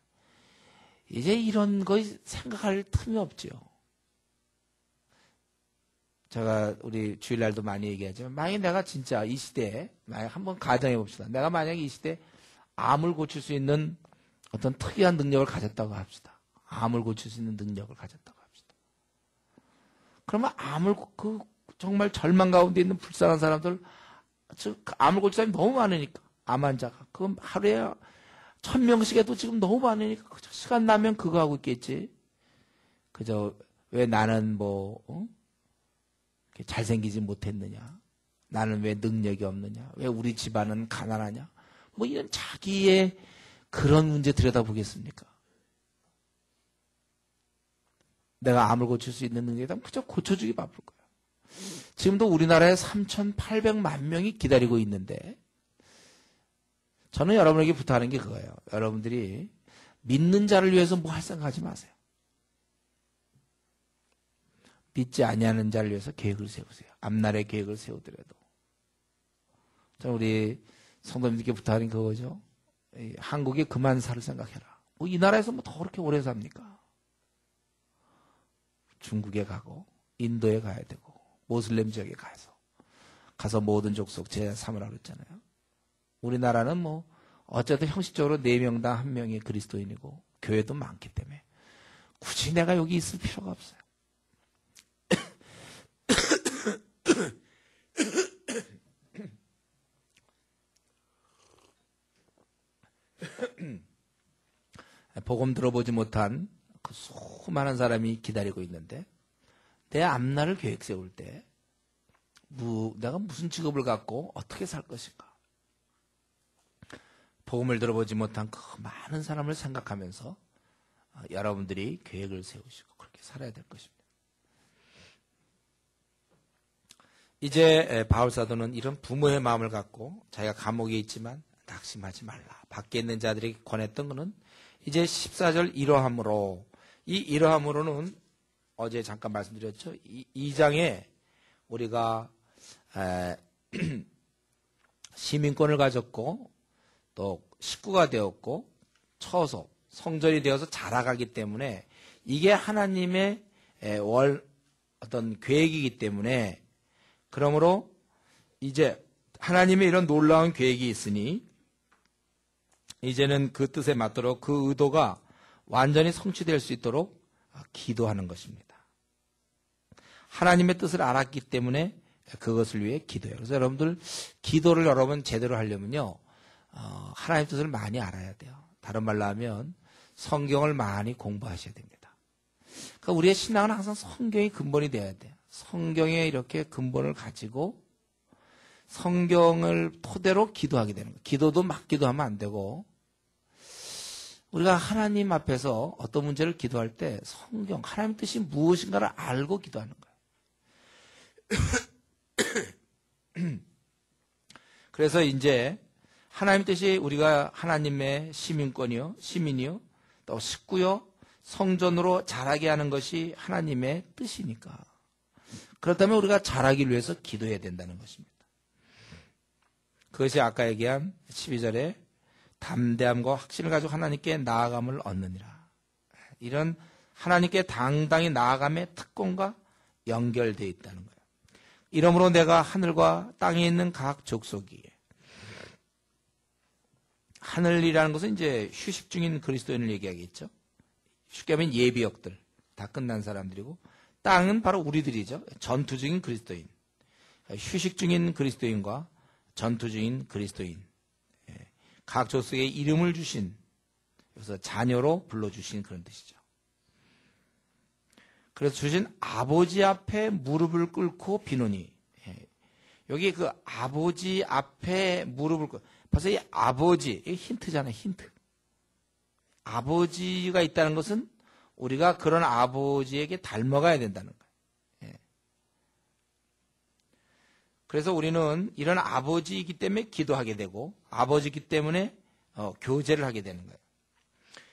이제 이런 거 생각할 틈이 없죠. 제가 우리 주일날도 많이 얘기하지만 만약에 내가 진짜 이 시대에 만약 한번 가정해 봅시다. 내가 만약에 이 시대에 암을 고칠 수 있는 어떤 특이한 능력을 가졌다고 합시다. 암을 고칠 수 있는 능력을 가졌다고 합시다. 그러면 정말 절망 가운데 있는 불쌍한 사람들, 암을 고칠 사람이 너무 많으니까, 암 환자가. 그럼 하루에 1000명씩 해도 지금 너무 많으니까, 그저 시간 나면 그거 하고 있겠지. 그저, 왜 나는 잘생기지 못했느냐? 나는 왜 능력이 없느냐? 왜 우리 집안은 가난하냐? 뭐 이런 자기의 그런 문제 들여다보겠습니까? 내가 암을 고칠 수 있는 능력이라면 그저 고쳐주기 바쁠 거예요. 지금도 우리나라에 3,800만 명이 기다리고 있는데 저는 여러분에게 부탁하는 게 그거예요. 여러분들이 믿는 자를 위해서 뭐 할 생각하지 마세요. 믿지 아니하는 자를 위해서 계획을 세우세요. 앞날의 계획을 세우더라도. 저는 우리 성도님들께 부탁하는 게 그거죠. 한국에 그만 살 생각해라. 뭐 이 나라에서 뭐 더 그렇게 오래 삽니까? 중국에 가고 인도에 가야 되고 모슬렘 지역에 가서 모든 족속 제자 삼으라고 그랬잖아요. 우리나라는 뭐 어쨌든 형식적으로 4명당 1명이 그리스도인이고 교회도 많기 때문에 굳이 내가 여기 있을 필요가 없어요. 복음 들어보지 못한 그 수많은 사람이 기다리고 있는데 내 앞날을 계획 세울 때 내가 무슨 직업을 갖고 어떻게 살 것인가. 복음을 들어보지 못한 그 많은 사람을 생각하면서 여러분들이 계획을 세우시고 그렇게 살아야 될 것입니다. 이제 바울사도는 이런 부모의 마음을 갖고 자기가 감옥에 있지만 낙심하지 말라. 밖에 있는 자들에게 권했던 것은 이제 14절 이러함으로, 이 이러함으로는 어제 잠깐 말씀드렸죠. 이 2장에 우리가 시민권을 가졌고 또 식구가 되었고 처속, 성전이 되어서 자라가기 때문에 이게 하나님의 어떤 계획이기 때문에, 그러므로 이제 하나님의 이런 놀라운 계획이 있으니 이제는 그 뜻에 맞도록 그 의도가 완전히 성취될 수 있도록 기도하는 것입니다. 하나님의 뜻을 알았기 때문에 그것을 위해 기도해요. 그래서 여러분들 기도를 여러분 제대로 하려면요, 하나님의 뜻을 많이 알아야 돼요. 다른 말로 하면 성경을 많이 공부하셔야 됩니다. 그러니까 우리의 신앙은 항상 성경이 근본이 되어야 돼요. 성경에 이렇게 근본을 가지고 성경을 토대로 기도하게 되는 거예요. 기도도 막 기도하면 안 되고, 우리가 하나님 앞에서 어떤 문제를 기도할 때 성경, 하나님 뜻이 무엇인가를 알고 기도하는 거예요. 그래서 이제 하나님 뜻이 우리가 하나님의 시민이요, 또 식구요, 성전으로 자라게 하는 것이 하나님의 뜻이니까. 그렇다면 우리가 자라기 위해서 기도해야 된다는 것입니다. 그것이 아까 얘기한 12절에 담대함과 확신을 가지고 하나님께 나아감을 얻느니라. 이런 하나님께 당당히 나아감의 특권과 연결되어 있다는 거예요. 이러므로 내가 하늘과 땅에 있는 각 족속이, 하늘이라는 것은 이제 휴식 중인 그리스도인을 얘기하겠죠. 쉽게 하면 예비역들, 다 끝난 사람들이고, 땅은 바로 우리들이죠. 전투 중인 그리스도인, 휴식 중인 그리스도인과 전투 중인 그리스도인, 각 족속에 이름을 주신, 그래서 자녀로 불러주신 그런 뜻이죠. 그래서 주신 아버지 앞에 무릎을 꿇고 비노니, 여기 그 아버지 앞에 무릎을 꿇고, 벌써 이 아버지, 이 힌트잖아요, 힌트. 아버지가 있다는 것은 우리가 그런 아버지에게 닮아가야 된다는 거예요. 예. 그래서 우리는 이런 아버지이기 때문에 기도하게 되고, 아버지이기 때문에 교제를 하게 되는 거예요.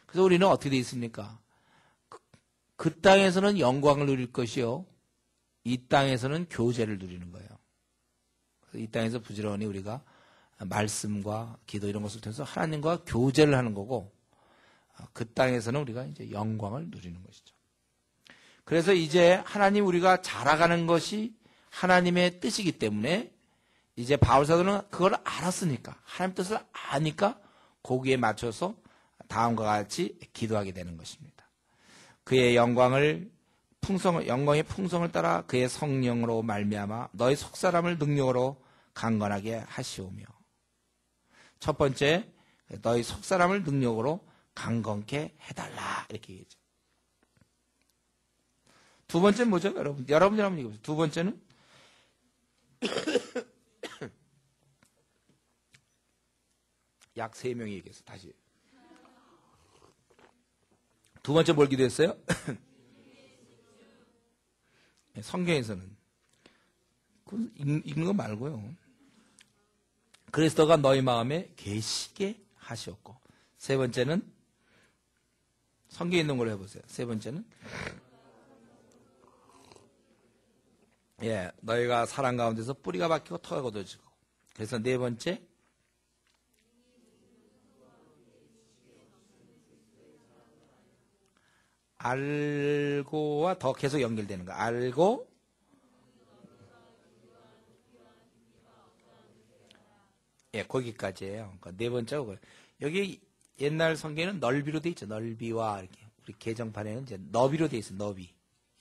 그래서 우리는 어떻게 되어 있습니까? 그 땅에서는 영광을 누릴 것이요, 이 땅에서는 교제를 누리는 거예요. 이 땅에서 부지런히 우리가 말씀과 기도 이런 것을 통해서 하나님과 교제를 하는 거고, 그 땅에서는 우리가 이제 영광을 누리는 것이죠. 그래서 이제 하나님 우리가 자라가는 것이 하나님의 뜻이기 때문에 이제 바울사도는 그걸 알았으니까, 하나님 뜻을 아니까 거기에 맞춰서 다음과 같이 기도하게 되는 것입니다. 그의 영광의 풍성을 따라 그의 성령으로 말미암아 너희 속사람을 능력으로 강건하게 하시오며. 첫 번째, 너희 속사람을 능력으로 강건케 해달라, 이렇게 얘기했죠. 두 번째는 뭐죠, 여러분? 여러분들 한번 얘기해보세요. 두 번째는 약 3명이 얘기했어요. 다시. 두 번째 뭘 기도했어요? 성경에서는 읽는 거 말고요. 그리스도가 너희 마음에 계시게 하시었고, 세 번째는 성경에 있는 걸로 해보세요. 세 번째는 너희가 사랑 가운데서 뿌리가 박히고 터가 걷어지고, 그래서 네 번째 알고와 더 계속 연결되는 거. 알고, 거기까지예요. 그러니까 네 번째고, 여기 옛날 성경에는 넓이로 돼 있죠. 넓이와 이렇게, 우리 개정판에는 이제 너비로 돼 있어요. 너비,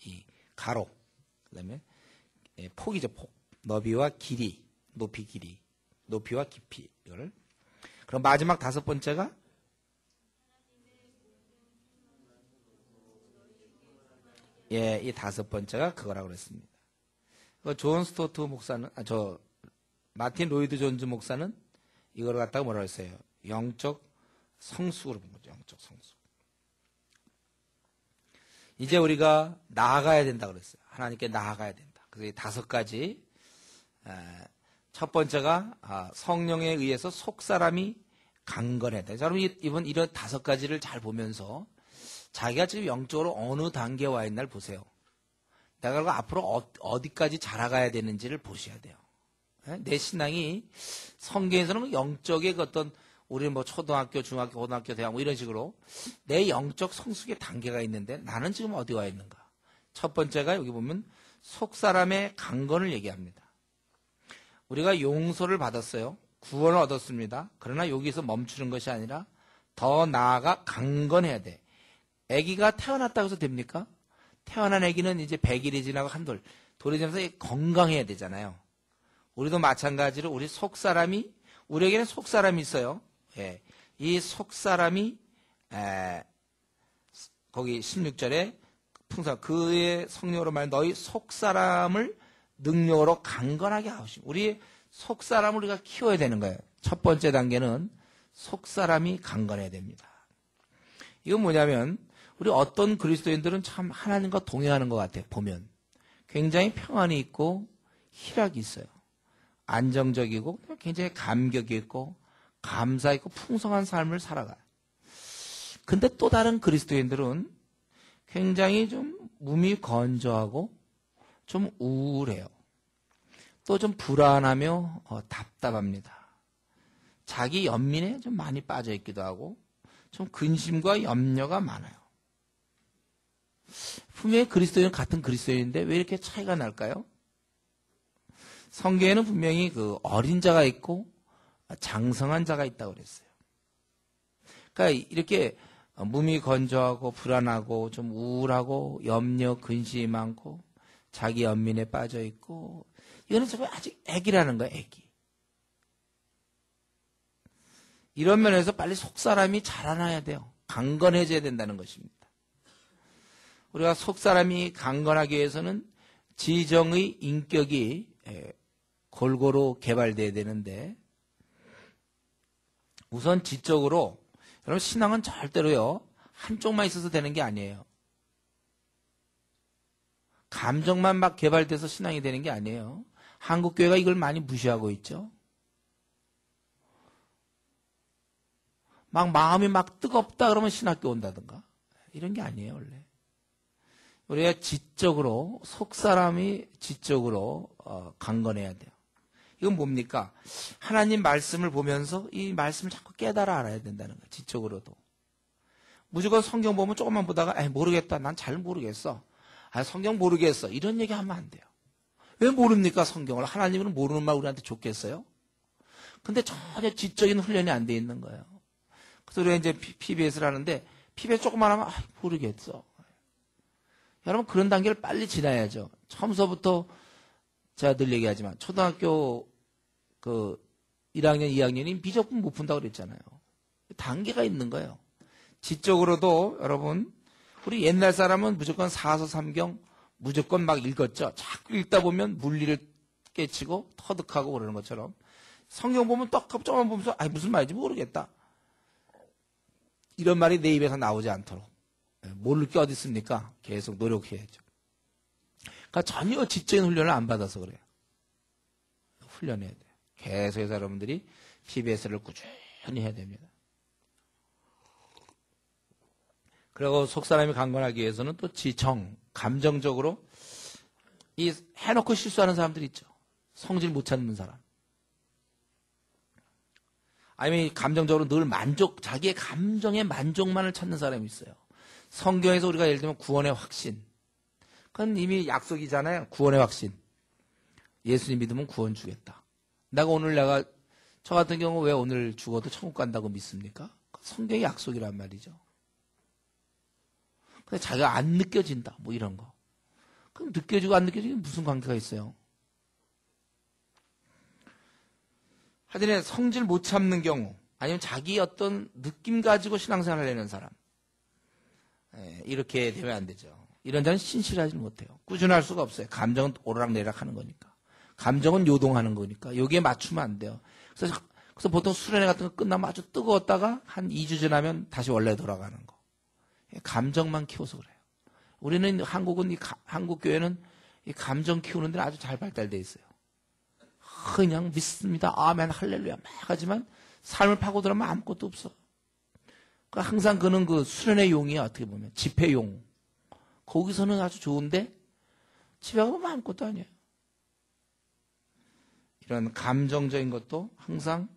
이 가로, 그다음에 폭이죠. 폭, 너비와 길이, 높이, 길이, 높이와 깊이, 이거를. 그럼 마지막 다섯 번째가 이 다섯 번째가 그거라고 그랬습니다. 존 스토트 목사는, 마틴 로이드 존즈 목사는 이걸 갖다가 뭐라고 했어요? 영적 성숙으로 본 거죠. 영적 성숙. 이제 우리가 나아가야 된다고 그랬어요. 하나님께 나아가야 된다. 그래서 이 다섯 가지, 첫 번째가 성령에 의해서 속사람이 강건해야 돼. 여러분, 이번 이런 다섯 가지를 잘 보면서 자기가 지금 영적으로 어느 단계에 와 있나를 보세요. 내가 앞으로 어디까지 자라가야 되는지를 보셔야 돼요. 내 신앙이 성경에서는 영적의 그 어떤, 우리는 뭐 초등학교, 중학교, 고등학교, 대학 뭐 이런 식으로 내 영적 성숙의 단계가 있는데 나는 지금 어디 와 있는가? 첫 번째가 여기 보면 속사람의 강건을 얘기합니다. 우리가 용서를 받았어요. 구원을 얻었습니다. 그러나 여기서 멈추는 것이 아니라 더 나아가 강건해야 돼. 아기가 태어났다고 해서 됩니까? 태어난 아기는 이제 100일이 지나고 한돌, 돌이 지나서 건강해야 되잖아요. 우리도 마찬가지로 우리 속사람이, 우리에게는 속사람이 있어요. 이 속사람이, 거기 16절에 풍성, 그의 성령으로 말 너희 속사람을 능력으로 강건하게 하시고, 우리 속사람을 우리가 키워야 되는 거예요. 첫 번째 단계는 속사람이 강건해야 됩니다. 이건 뭐냐면, 우리 어떤 그리스도인들은 참 하나님과 동행하는 것 같아요. 보면 굉장히 평안이 있고 희락이 있어요. 안정적이고 굉장히 감격이 있고 감사 있고 풍성한 삶을 살아가요. 근데 또 다른 그리스도인들은 굉장히 좀 몸이 건조하고 좀 우울해요. 또 좀 불안하며 답답합니다. 자기 연민에 좀 많이 빠져 있기도 하고 좀 근심과 염려가 많아요. 분명히 그리스도인은 같은 그리스도인인데 왜 이렇게 차이가 날까요? 성경에는 분명히 그 어린 자가 있고 장성한 자가 있다고 그랬어요. 그러니까 이렇게 몸이 건조하고 불안하고 좀 우울하고 염려, 근심이 많고 자기 연민에 빠져 있고, 이거는 정말 아직 애기라는 거예요, 애기. 이런 면에서 빨리 속사람이 자라나야 돼요. 강건해져야 된다는 것입니다. 우리가 속사람이 강건하기 위해서는 지정의 인격이 골고루 개발돼야 되는데 우선 지적으로 여러분 신앙은 절대로요 한쪽만 있어서 되는 게 아니에요. 감정만 막 개발돼서 신앙이 되는 게 아니에요. 한국교회가 이걸 많이 무시하고 있죠. 막 마음이 막 뜨겁다 그러면 신학교 온다든가 이런 게 아니에요 원래. 우리가 지적으로 속사람이 지적으로 강건해야 돼요. 이건 뭡니까? 하나님 말씀을 보면서 이 말씀을 자꾸 깨달아 알아야 된다는 거예요. 지적으로도. 무조건 성경 보면 조금만 보다가 모르겠다. 난 잘 모르겠어. 성경 모르겠어. 이런 얘기 하면 안 돼요. 왜 모릅니까 성경을? 하나님은 모르는 말 우리한테 줬겠어요? 근데 전혀 지적인 훈련이 안 돼 있는 거예요. 그래서 우리가 이제 PBS를 하는데 PBS 조금만 하면 모르겠어. 여러분 그런 단계를 빨리 지나야죠. 처음서부터 제가 늘 얘기하지만 초등학교 그 1학년, 2학년이 미적분 못 푼다고 그랬잖아요. 단계가 있는 거예요. 지적으로도 여러분 우리 옛날 사람은 무조건 사서 삼경 무조건 막 읽었죠. 자꾸 읽다 보면 물리를 깨치고 터득하고 그러는 것처럼 성경 보면 떡 조금만 보면서 무슨 말인지 모르겠다. 이런 말이 내 입에서 나오지 않도록 모를 게 어디 있습니까? 계속 노력해야죠. 그러니까 전혀 지적인 훈련을 안 받아서 그래요. 훈련해야 돼요. 계속해서 여러분들이 PBS를 꾸준히 해야 됩니다. 그리고 속사람이 강건하기 위해서는 또 지청, 감정적으로 이 해놓고 실수하는 사람들이 있죠. 성질 못 찾는 사람. 아니면 감정적으로 늘 자기의 감정의 만족만을 찾는 사람이 있어요. 성경에서 우리가 예를 들면 구원의 확신. 그건 이미 약속이잖아요. 구원의 확신. 예수님 믿으면 구원 주겠다. 저 같은 경우 왜 오늘 죽어도 천국 간다고 믿습니까? 성경의 약속이란 말이죠. 근데 자기가 안 느껴진다. 뭐 이런 거. 그럼 느껴지고 안 느껴지고 무슨 관계가 있어요? 하여튼 성질 못 참는 경우 아니면 자기 어떤 느낌 가지고 신앙생활을 하려는 사람 이렇게 되면 안 되죠. 이런 자는 신실하지 못해요. 꾸준할 수가 없어요. 감정은 오르락내리락 하는 거니까. 감정은 요동하는 거니까 여기에 맞추면 안 돼요. 그래서 보통 수련회 같은 거 끝나면 아주 뜨거웠다가 한 2주 지나면 다시 원래 돌아가는 거. 감정만 키워서 그래요. 우리는 한국 교회는 이 감정 키우는 데는 아주 잘 발달되어 있어요. 그냥 믿습니다. 아멘, 할렐루야. 막 하지만 삶을 파고들면 아무것도 없어. 그러니까 항상 그는 그 수련의 용이야. 어떻게 보면 집회용. 거기서는 아주 좋은데 집에 가면 아무것도 아니에요. 이런 감정적인 것도 항상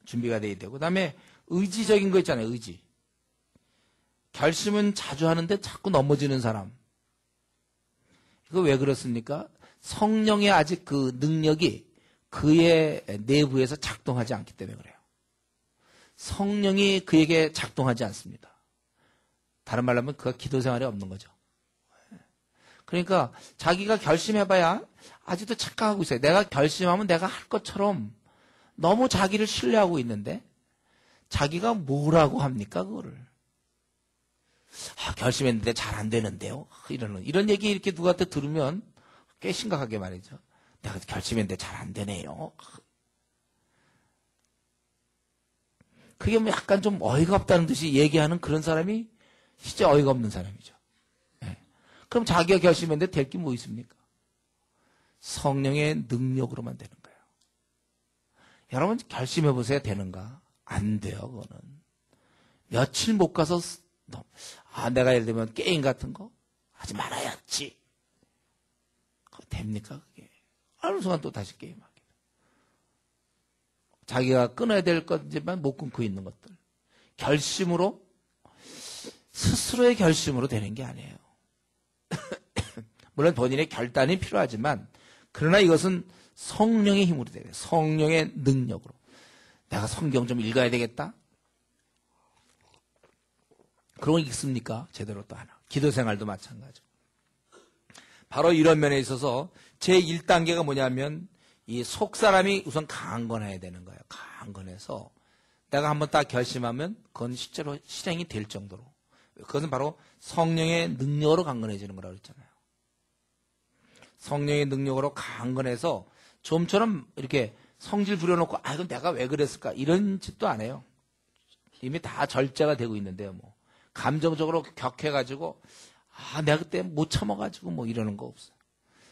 준비가 돼야 되고, 그다음에 의지적인 거 있잖아요. 의지. 결심은 자주 하는데 자꾸 넘어지는 사람. 이거 왜 그렇습니까? 성령의 아직 그 능력이 그의 내부에서 작동하지 않기 때문에 그래요. 성령이 그에게 작동하지 않습니다. 다른 말로 하면 그가 기도 생활이 없는 거죠. 그러니까 자기가 결심해봐야 아직도 착각하고 있어요. 내가 결심하면 내가 할 것처럼 너무 자기를 신뢰하고 있는데 자기가 뭐라고 합니까 그거를. 결심했는데 잘 안 되는데요. 이런 얘기 이렇게 누구한테 들으면 꽤 심각하게 말이죠. 내가 결심했는데 잘 안 되네요. 그게 뭐 약간 좀 어이가 없다는 듯이 얘기하는 그런 사람이 진짜 어이가 없는 사람이죠. 네. 그럼 자기가 결심했는데 될 게 뭐 있습니까? 성령의 능력으로만 되는 거예요. 여러분 결심해보세요. 되는가? 안 돼요. 그거는. 며칠 못 가서 내가 예를 들면 게임 같은 거 하지 말아야지. 그거 됩니까 그게? 어느 순간 또 다시 게임하게. 자기가 끊어야 될 것이지만 못 끊고 있는 것들. 결심으로 스스로의 결심으로 되는 게 아니에요. 물론 본인의 결단이 필요하지만 그러나 이것은 성령의 힘으로 돼요. 성령의 능력으로. 내가 성경 좀 읽어야 되겠다. 그런 거 읽습니까? 제대로 또 하나. 기도 생활도 마찬가지고. 바로 이런 면에 있어서 제1단계가 뭐냐면 이 속사람이 우선 강건해야 되는 거예요. 강건해서 내가 한번 딱 결심하면 그건 실제로 실행이 될 정도로. 그것은 바로 성령의 능력으로 강건해지는 거라고 그랬잖아요. 성령의 능력으로 강건해서 좀처럼 이렇게 성질 부려놓고 이건 내가 왜 그랬을까 이런 짓도 안 해요. 이미 다 절제가 되고 있는데요. 뭐 감정적으로 격해가지고 내가 그때 못 참아가지고 뭐 이러는 거 없어요.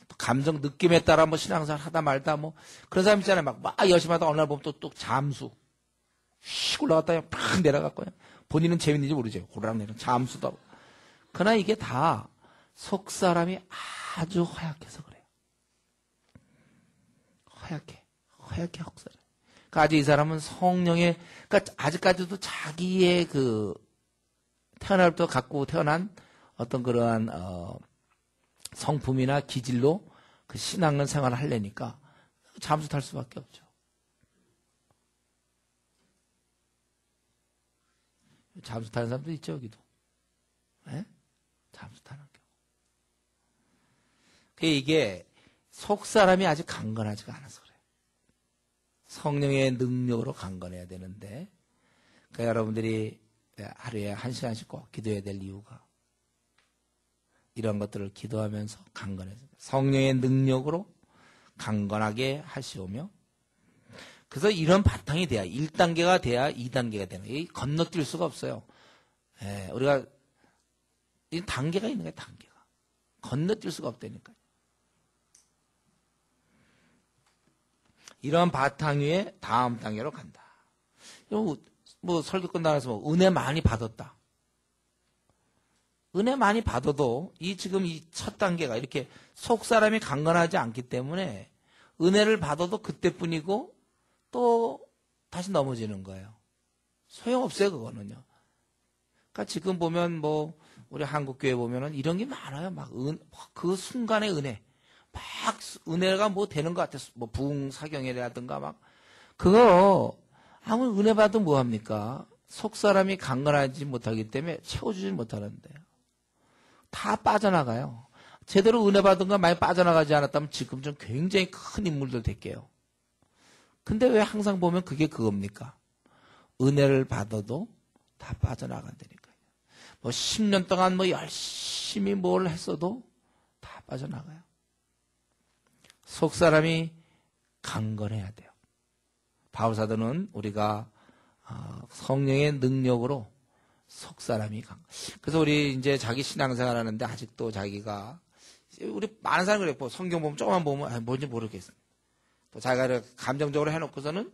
또 감정 느낌에 따라 뭐 신앙생활 하다 말다 뭐 그런 사람 있잖아요. 막 열심히 하다 어느 날 보면 또 잠수 휙 올라갔다 팍 내려갔고요. 본인은 재밌는지 모르죠. 호랑내는 잠수도 하고. 그러나 이게 다 속 사람이 아주 허약해서 그래요. 허약해 속사람. 그러니까 아직 이 사람은 성령의, 그러니까 아직까지도 자기의 그 태어날 때부터 갖고 태어난 어떤 그러한 성품이나 기질로 그 신앙을 생활을 하려니까 잠수 탈 수밖에 없죠. 잠수 타는 사람도 있죠, 여기도. 네? 잠수 타는 경우. 이게 속 사람이 아직 강건하지가 않아서 그래요. 성령의 능력으로 강건해야 되는데, 그러니까 여러분들이 하루에 1시간씩 꼭 기도해야 될 이유가 이런 것들을 기도하면서 강건해서 성령의 능력으로 강건하게 하시오며, 그래서 이런 바탕이 돼야 1단계가 돼야 2단계가 되는 거예요. 건너뛸 수가 없어요. 우리가 이 단계가 있는 거예요. 단계가 건너뛸 수가 없다니까요. 이런 바탕 위에 다음 단계로 간다. 뭐 설교 끝나서 뭐 은혜 많이 받았다. 은혜 많이 받아도 지금 이 첫 단계가 이렇게 속 사람이 강건하지 않기 때문에 은혜를 받아도 그때뿐이고 또 다시 넘어지는 거예요. 소용없어요, 그거는요. 그러니까 지금 보면 뭐 우리 한국교회 보면은 이런 게 많아요. 막 그 순간의 은혜. 막 은혜가 뭐 되는 것 같아서 뭐 부흥사경이라든가 막 그거 아무 은혜 받으면 뭐합니까? 속 사람이 강건하지 못하기 때문에 채워주지 못하는데요. 다 빠져나가요. 제대로 은혜 받은 거 많이 빠져나가지 않았다면 지금 좀 굉장히 큰 인물들 될게요. 근데 왜 항상 보면 그게 그겁니까? 은혜를 받아도 다 빠져나간다니까요. 뭐 10년 동안 뭐 열심히 뭘 했어도 다 빠져나가요. 속 사람이 강건해야 돼요. 바울사도는 우리가 성령의 능력으로 속 사람이 그래서 우리 이제 자기 신앙생활 하는데 아직도 자기가 우리 많은 사람이 그래. 성경 보면 조금만 보면 뭔지 모르겠어요. 또 자기가 감정적으로 해놓고서는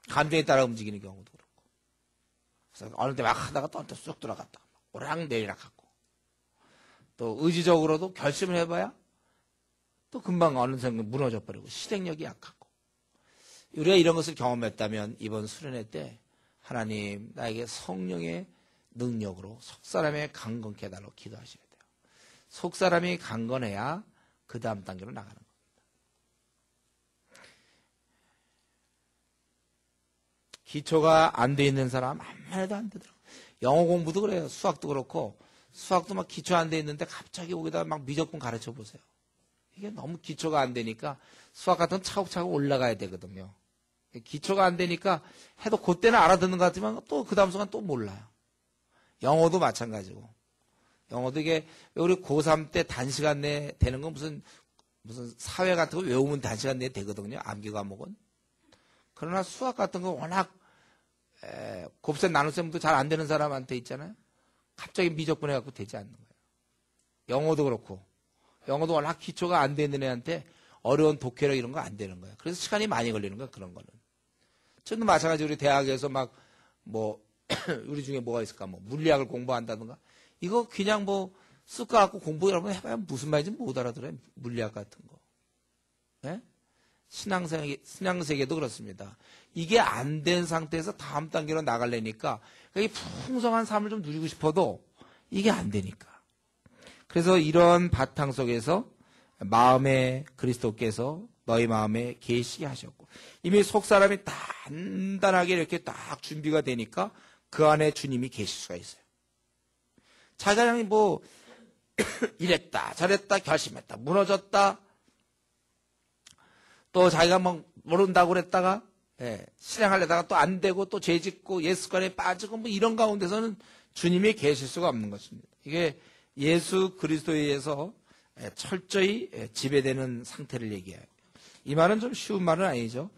감정에 따라 움직이는 경우도 그렇고. 그래서 어느 때 막 하다가 또 쑥 들어갔다. 오락내리락 하고. 또 의지적으로도 결심을 해봐야 또 금방 어느 순간 무너져 버리고 실행력이 약하고. 우리가 이런 것을 경험했다면 이번 수련회 때 하나님 나에게 성령의 능력으로 속사람의 강건케 해달라고 기도하셔야 돼요. 속사람이 강건해야 그 다음 단계로 나가는 겁니다. 기초가 안 돼 있는 사람 아무 해도 안 되더라고요. 영어 공부도 그래요. 수학도 그렇고 수학도 막 기초 안 돼 있는데 갑자기 거기다 막 미적분 가르쳐 보세요. 이게 너무 기초가 안 되니까 수학 같은 건 차곡차곡 올라가야 되거든요. 기초가 안 되니까 해도 그때는 알아듣는 것 같지만 또 그 다음 순간 또 몰라요. 영어도 마찬가지고. 영어도 이게 우리 고3 때 단시간 내에 되는 건 무슨 사회 같은 거 외우면 단시간 내에 되거든요. 암기 과목은. 그러나 수학 같은 거 워낙 곱셈 나눗셈도 잘 안 되는 사람한테 있잖아요. 갑자기 미적분 해갖고 되지 않는 거예요. 영어도 그렇고. 영어도 워낙 기초가 안 되는 애한테 어려운 독해력 이런 거 안 되는 거예요. 그래서 시간이 많이 걸리는 거예요. 그런 거는. 저도 마찬가지로 우리 대학에서 막 우리 중에 뭐가 있을까? 물리학을 공부한다든가. 이거 그냥 쓱 가갖고 공부 여러분 해봐야 무슨 말인지 못 알아들어요. 물리학 같은 거. 네? 신앙세계도 그렇습니다. 이게 안 된 상태에서 다음 단계로 나가려니까 이 풍성한 삶을 좀 누리고 싶어도 이게 안 되니까. 그래서 이런 바탕 속에서 마음에 그리스도께서 너희 마음에 계시게 하셨고 이미 속 사람이 단단하게 이렇게 딱 준비가 되니까 그 안에 주님이 계실 수가 있어요. 자기가 이랬다 저랬다 결심했다 무너졌다 또 자기가 모른다고 그랬다가 실행하려다가 또 안 되고 또 죄짓고 예습관에 빠지고 이런 가운데서는 주님이 계실 수가 없는 것입니다. 이게 예수 그리스도에 의해서 철저히 지배되는 상태를 얘기해요. 이 말은 좀 쉬운 말은 아니죠.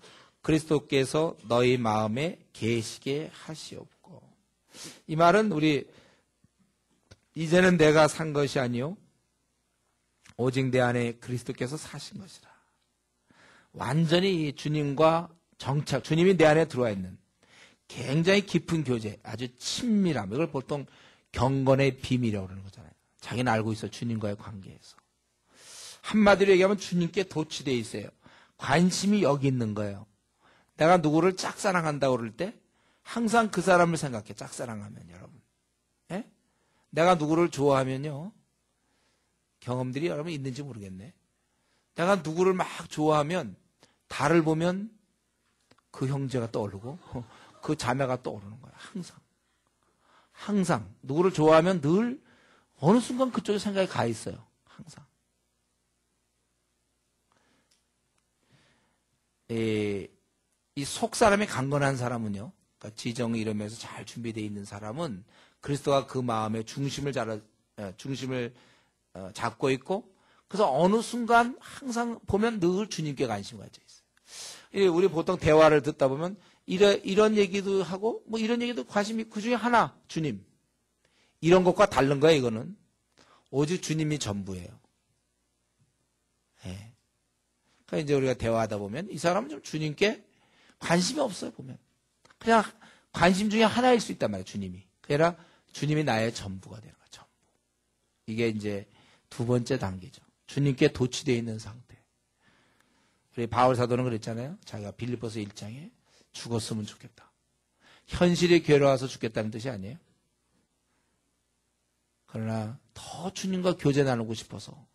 그리스도께서 너희 마음에 계시게 하시옵고. 이 말은 우리 이제는 내가 산 것이 아니요 오직 내 안에 그리스도께서 사신 것이라. 완전히 주님과 정착, 주님이 내 안에 들어와 있는 굉장히 깊은 교제, 아주 친밀함. 이걸 보통 경건의 비밀이라고 그러는 거잖아요. 자기는 알고 있어, 주님과의 관계에서. 한마디로 얘기하면 주님께 도취되어 있어요. 관심이 여기 있는 거예요. 내가 누구를 짝사랑한다고 그럴 때 항상 그 사람을 생각해. 짝사랑하면 여러분. 예? 내가 누구를 좋아하면요. 경험들이 여러분 있는지 모르겠네. 내가 누구를 막 좋아하면 달을 보면 그 형제가 떠오르고 그 자매가 떠오르는 거야. 항상 누구를 좋아하면 늘 어느 순간 그쪽에 생각이 가 있어요. 항상. 이 속 사람이 강건한 사람은요. 그러니까 지정이 이러면서 잘 준비되어 있는 사람은 그리스도가 그 마음의 중심을 잡고 있고, 그래서 어느 순간 항상 보면 늘 주님께 관심 가져 있어요. 우리 보통 대화를 듣다 보면 이런 얘기도 하고 뭐 이런 얘기도 관심이, 그 중에 하나 주님. 이런 것과 다른 거예요. 이거는 오직 주님이 전부예요. 네. 그러니까 이제 우리가 대화하다 보면 이 사람은 좀 주님께 관심이 없어요. 보면 그냥 관심 중에 하나일 수 있단 말이에요. 주님이. 그러나 주님이 나의 전부가 되는 거예요. 전부. 이게 이제 두 번째 단계죠. 주님께 도취되어 있는 상태. 우리 바울 사도는 그랬잖아요. 자기가 빌립보서 1장에 죽었으면 좋겠다. 현실이 괴로워서 죽겠다는 뜻이 아니에요. 그러나 더 주님과 교제 나누고 싶어서.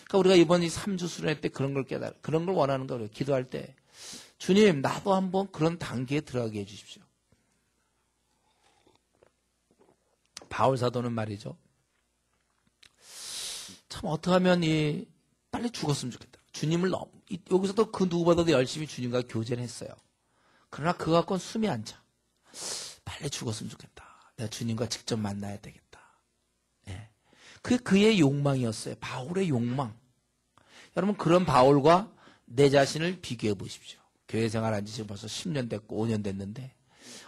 그러니까 우리가 이번 이 3주 수련회 때 그런 걸 그런 걸 원하는 거예요. 기도할 때 주님, 나도 한번 그런 단계에 들어가게 해주십시오. 바울 사도는 말이죠. 참 어떻게 하면 빨리 죽었으면 좋겠다. 주님을 여기서도 그 누구보다도 열심히 주님과 교제를 했어요. 그러나 그거 갖고는 숨이 안 차. 빨리 죽었으면 좋겠다. 내가 주님과 직접 만나야 되겠다. 네. 그게 그의 욕망이었어요. 바울의 욕망. 여러분, 그런 바울과 내 자신을 비교해 보십시오. 교회 생활한 지 지금 벌써 10년 됐고 5년 됐는데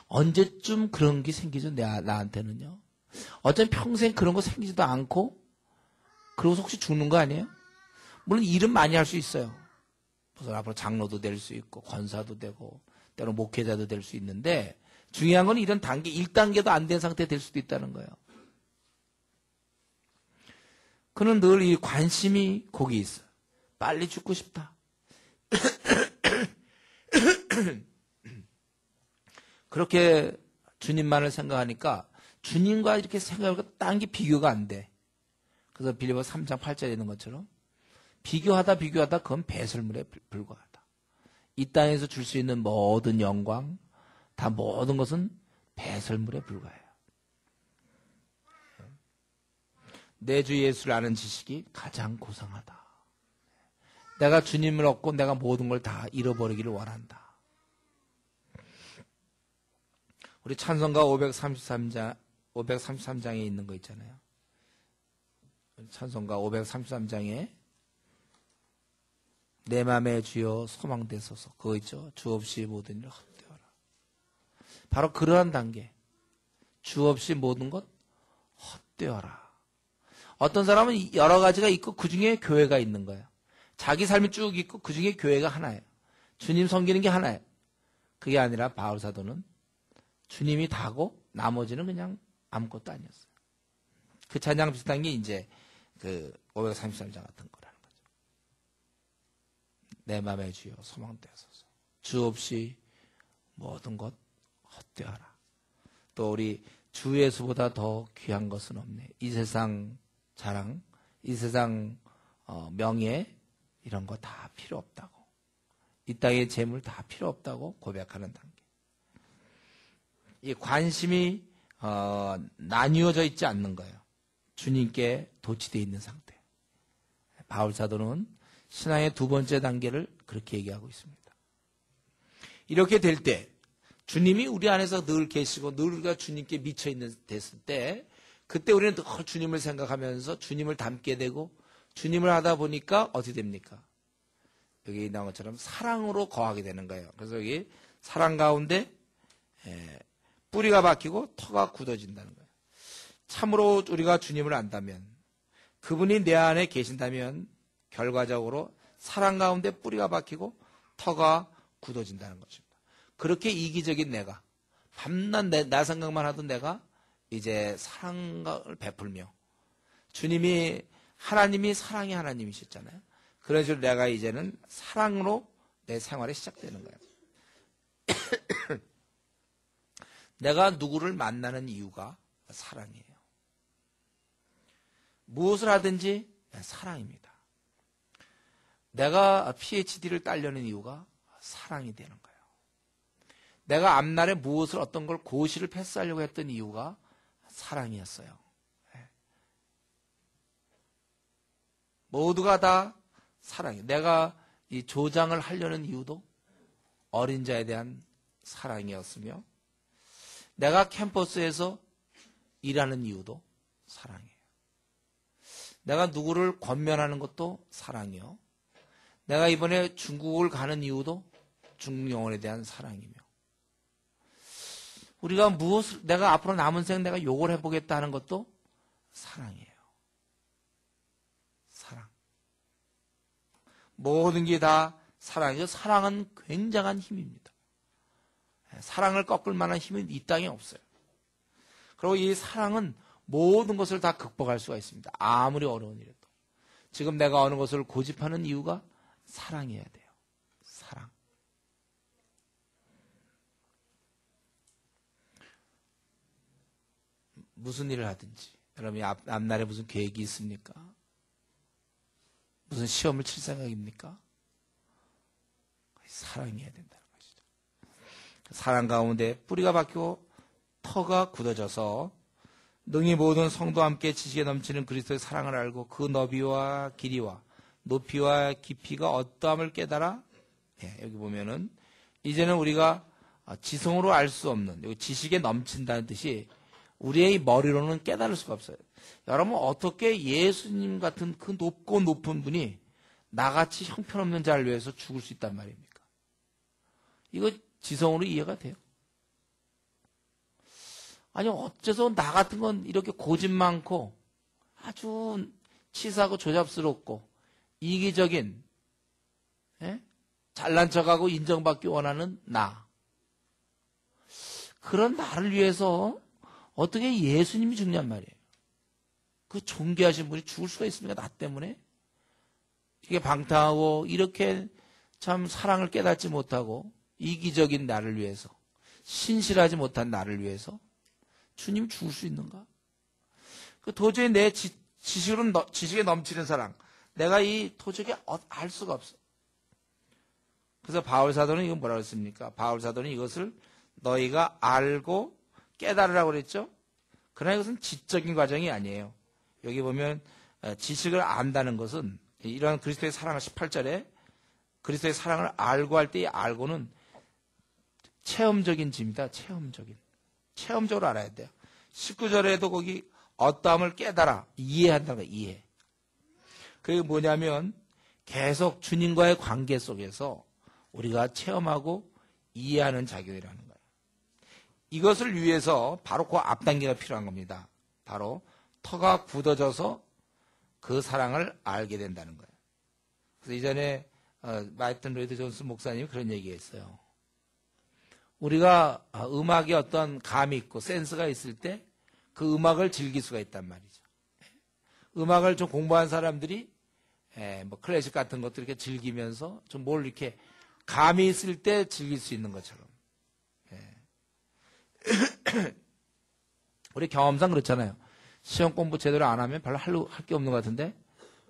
언제쯤 그런 게 생기죠? 나한테는요. 어쩌면 평생 그런 거 생기지도 않고 그러고서 혹시 죽는 거 아니에요? 물론 일은 많이 할 수 있어요. 그래서 앞으로 장로도 될 수 있고 권사도 되고 때로 목회자도 될 수 있는데 중요한 건 이런 단계 1단계도 안 된 상태에 될 수도 있다는 거예요. 그는 늘 이 관심이 거기 있어요. 빨리 죽고 싶다. 그렇게 주님만을 생각하니까 주님과 이렇게 생각하니까 딴 게 비교가 안 돼. 그래서 빌립보서 3장 8절에 있는 것처럼 비교하다 그건 배설물에 불과하다. 이 땅에서 줄 수 있는 모든 영광, 다 모든 것은 배설물에 불과해요. 내 주 예수를 아는 지식이 가장 고상하다. 내가 주님을 얻고 내가 모든 걸 다 잃어버리기를 원한다. 우리 찬송가 533장에 있는 거 있잖아요. 찬송가 533장에 내 맘에 주여 소망되소서. 그거 있죠. 주 없이 모든 일 헛되어라. 바로 그러한 단계. 주 없이 모든 것 헛되어라. 어떤 사람은 여러 가지가 있고 그 중에 교회가 있는 거예요. 자기 삶이 쭉 있고 그 중에 교회가 하나예요. 주님 섬기는 게 하나예요. 그게 아니라 바울 사도는 주님이 다고 나머지는 그냥 아무것도 아니었어요. 그 찬양 비슷한 게 이제 그 533장 같은 거라는 거죠. 내 맘에 주여 소망되소서. 주 없이 모든 것 헛되어라. 또 우리 주 예수보다 더 귀한 것은 없네. 이 세상 자랑, 이 세상 명예 이런 거 다 필요 없다고. 이 땅의 재물 다 필요 없다고 고백하는 단계. 이 관심이 나뉘어져 있지 않는 거예요. 주님께 도취되어 있는 상태. 바울 사도는 신앙의 두 번째 단계를 그렇게 얘기하고 있습니다. 이렇게 될 때 주님이 우리 안에서 늘 계시고 늘 우리가 주님께 미쳐 있는 됐을 때 그때 우리는 늘 주님을 생각하면서 주님을 닮게 되고 주님을 하다 보니까 어떻게 됩니까? 여기 나온 것처럼 사랑으로 거하게 되는 거예요. 그래서 여기 사랑 가운데 뿌리가 박히고 터가 굳어진다는 거예요. 참으로 우리가 주님을 안다면, 그분이 내 안에 계신다면 결과적으로 사랑 가운데 뿌리가 박히고 터가 굳어진다는 것입니다. 그렇게 이기적인 내가, 밤낮 나 생각만 하던 내가 이제 사랑을 베풀며, 하나님이 사랑의 하나님이셨잖아요. 그런 식으로 내가 이제는 사랑으로 내 생활이 시작되는 거예요. 내가 누구를 만나는 이유가 사랑이에요. 무엇을 하든지 사랑입니다. 내가 PhD를 따려는 이유가 사랑이 되는 거예요. 내가 앞날에 무엇을 어떤 걸 고시를 패스하려고 했던 이유가 사랑이었어요. 모두가 다 사랑이에요. 내가 이 조장을 하려는 이유도 어린 자에 대한 사랑이었으며, 내가 캠퍼스에서 일하는 이유도 사랑이에요. 내가 누구를 권면하는 것도 사랑이요. 내가 이번에 중국을 가는 이유도 중국 영혼에 대한 사랑이며, 우리가 내가 앞으로 남은 생 내가 욕을 해보겠다 하는 것도 사랑이에요. 사랑. 모든 게 다 사랑이죠. 사랑은 굉장한 힘입니다. 사랑을 꺾을 만한 힘은 이 땅에 없어요. 그리고 이 사랑은 모든 것을 다 극복할 수가 있습니다. 아무리 어려운 일에도. 지금 내가 어느 것을 고집하는 이유가 사랑이어야 돼요. 사랑. 무슨 일을 하든지, 여러분이 앞날에 무슨 계획이 있습니까? 무슨 시험을 칠 생각입니까? 사랑해야 된다는 것이죠. 사랑 가운데 뿌리가 박히고 터가 굳어져서 능히 모든 성도와 함께 지식에 넘치는 그리스도의 사랑을 알고 그 너비와 길이와 높이와 깊이가 어떠함을 깨달아. 여기 보면은 이제는 우리가 지성으로 알 수 없는, 여기 지식에 넘친다는 뜻이 우리의 머리로는 깨달을 수가 없어요. 여러분, 어떻게 예수님 같은 그 높고 높은 분이 나같이 형편없는 자를 위해서 죽을 수 있단 말입니까? 이거 지성으로 이해가 돼요? 아니, 어째서 나 같은 건 이렇게 고집 많고 아주 치사하고 조잡스럽고 이기적인, 잘난 척하고 인정받기 원하는 나, 그런 나를 위해서 어떻게 예수님이 죽냔 말이에요. 그 존귀하신 분이 죽을 수가 있습니까? 나 때문에? 이게 방탕하고 이렇게 참 사랑을 깨닫지 못하고 이기적인 나를 위해서, 신실하지 못한 나를 위해서 주님 죽을 수 있는가? 도저히 내 지식에 넘치는 사랑, 내가 이 도저히 알 수가 없어. 그래서 바울 사도는 이거 뭐라고 했습니까? 바울 사도는 이것을 너희가 알고 깨달으라고 그랬죠? 그러나 이것은 지적인 과정이 아니에요. 여기 보면 지식을 안다는 것은, 이런 그리스도의 사랑을 18절에 그리스도의 사랑을 알고 할 때 이 알고는 체험적인 지입니다. 체험적으로 알아야 돼요. 19절에도 거기 어떠함을 깨달아, 이해한다는 거예요. 이해. 그게 뭐냐면 계속 주님과의 관계 속에서 우리가 체험하고 이해하는 작용이라는 거예요. 이것을 위해서 바로 그 앞단계가 필요한 겁니다. 바로 터가 굳어져서 그 사랑을 알게 된다는 거예요. 그래서 이전에 마이튼 로이드 존스 목사님이 그런 얘기했어요. 우리가 음악에 어떤 감이 있고 센스가 있을 때 그 음악을 즐길 수가 있단 말이죠. 음악을 좀 공부한 사람들이 뭐 클래식 같은 것들 이렇게 즐기면서 좀 뭘 이렇게 감이 있을 때 즐길 수 있는 것처럼. 우리 경험상 그렇잖아요. 시험 공부 제대로 안 하면 별로 할 게 없는 것 같은데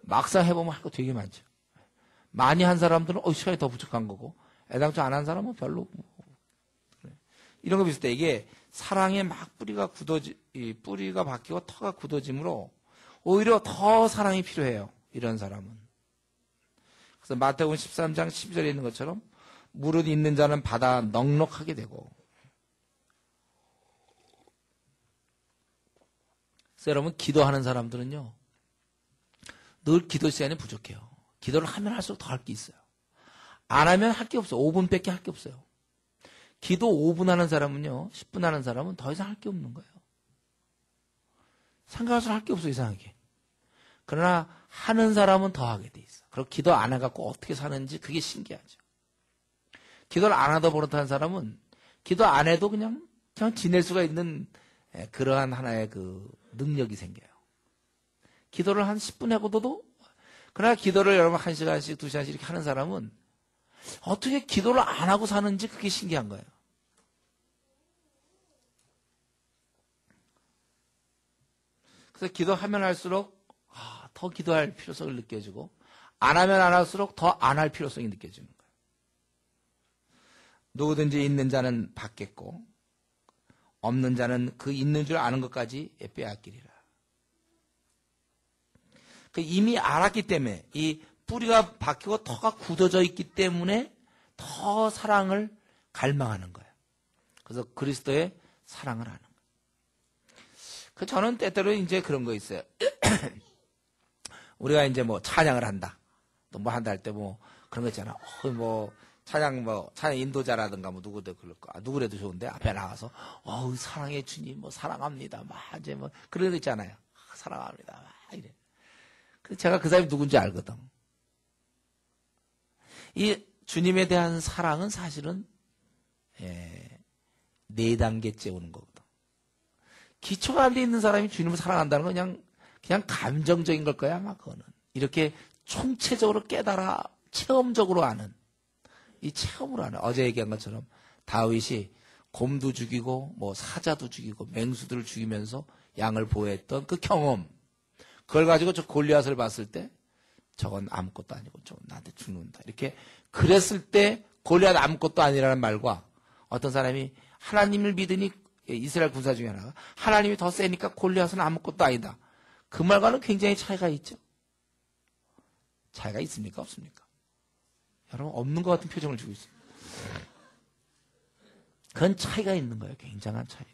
막상 해보면 할 거 되게 많죠. 많이 한 사람들은 시간이 더 부족한 거고, 애당초 안 한 사람은 별로. 이런 거 비슷해. 이게 사랑에 막 뿌리가 박히고 터가 굳어짐으로 오히려 더 사랑이 필요해요. 이런 사람은. 그래서 마태복음 13장 12절에 있는 것처럼 무릇 있는 자는 받아 넉넉하게 되고. 그래서 여러분, 기도하는 사람들은요, 늘 기도 시간이 부족해요. 기도를 하면 할수록 더 할 게 있어요. 안 하면 할 게 없어요. 5분밖에 할 게 없어요. 기도 5분 하는 사람은요, 10분 하는 사람은 더 이상 할 게 없는 거예요. 생각할수록 할 게 없어요, 이상하게. 그러나 하는 사람은 더 하게 돼 있어. 그리고 기도 안 해갖고 어떻게 사는지 그게 신기하죠. 기도를 안 하다 버릇한 사람은 기도 안 해도 그냥 지낼 수가 있는 그러한 하나의 그 능력이 생겨요. 기도를 한 10분 하고도, 그러나 기도를 여러분 1시간씩, 2시간씩 이렇게 하는 사람은 어떻게 기도를 안 하고 사는지 그게 신기한 거예요. 그래서 기도하면 할수록 더 기도할 필요성을 느껴지고, 안 하면 안 할수록 더 안 할 필요성이 느껴지는 거예요. 누구든지 있는 자는 받겠고 없는 자는 그 있는 줄 아는 것까지 빼앗기리라. 이미 알았기 때문에, 이 뿌리가 박히고 터가 굳어져 있기 때문에 더 사랑을 갈망하는 거예요. 그래서 그리스도의 사랑을 하는 거예요. 저는 때때로 이제 그런 거 있어요. 우리가 이제 뭐 찬양을 한다, 또 뭐 한다 할 때 뭐 그런 거 있잖아. 찬양 인도자라든가 뭐 누구래도 좋은데 앞에 나가서 사랑의 주님 뭐 사랑합니다 막 이제 뭐 그런 거 있잖아요. 사랑합니다 막 이래. 그래서 제가 그 사람이 누군지 알거든. 이 주님에 대한 사랑은 사실은 4단계째 오는 거거든. 기초가 안 돼 있는 사람이 주님을 사랑한다는 건 그냥 감정적인 걸 거야 아마. 그거는 이렇게 총체적으로 깨달아 체험적으로 아는, 이 체험으로 하는, 어제 얘기한 것처럼 다윗이 곰도 죽이고 뭐 사자도 죽이고 맹수들을 죽이면서 양을 보호했던 그 경험, 그걸 가지고 저 골리앗을 봤을 때 저건 아무것도 아니고 저 나한테 죽는다 이렇게 그랬을 때 골리앗 아무것도 아니라는 말과 어떤 사람이 하나님을 믿으니, 이스라엘 군사 중에 하나가 하나님이 더 세니까 골리앗은 아무것도 아니다, 그 말과는 굉장히 차이가 있죠. 차이가 있습니까 없습니까? 여러분 없는 것 같은 표정을 주고 있어요. 그런 차이가 있는 거예요. 굉장한 차이가.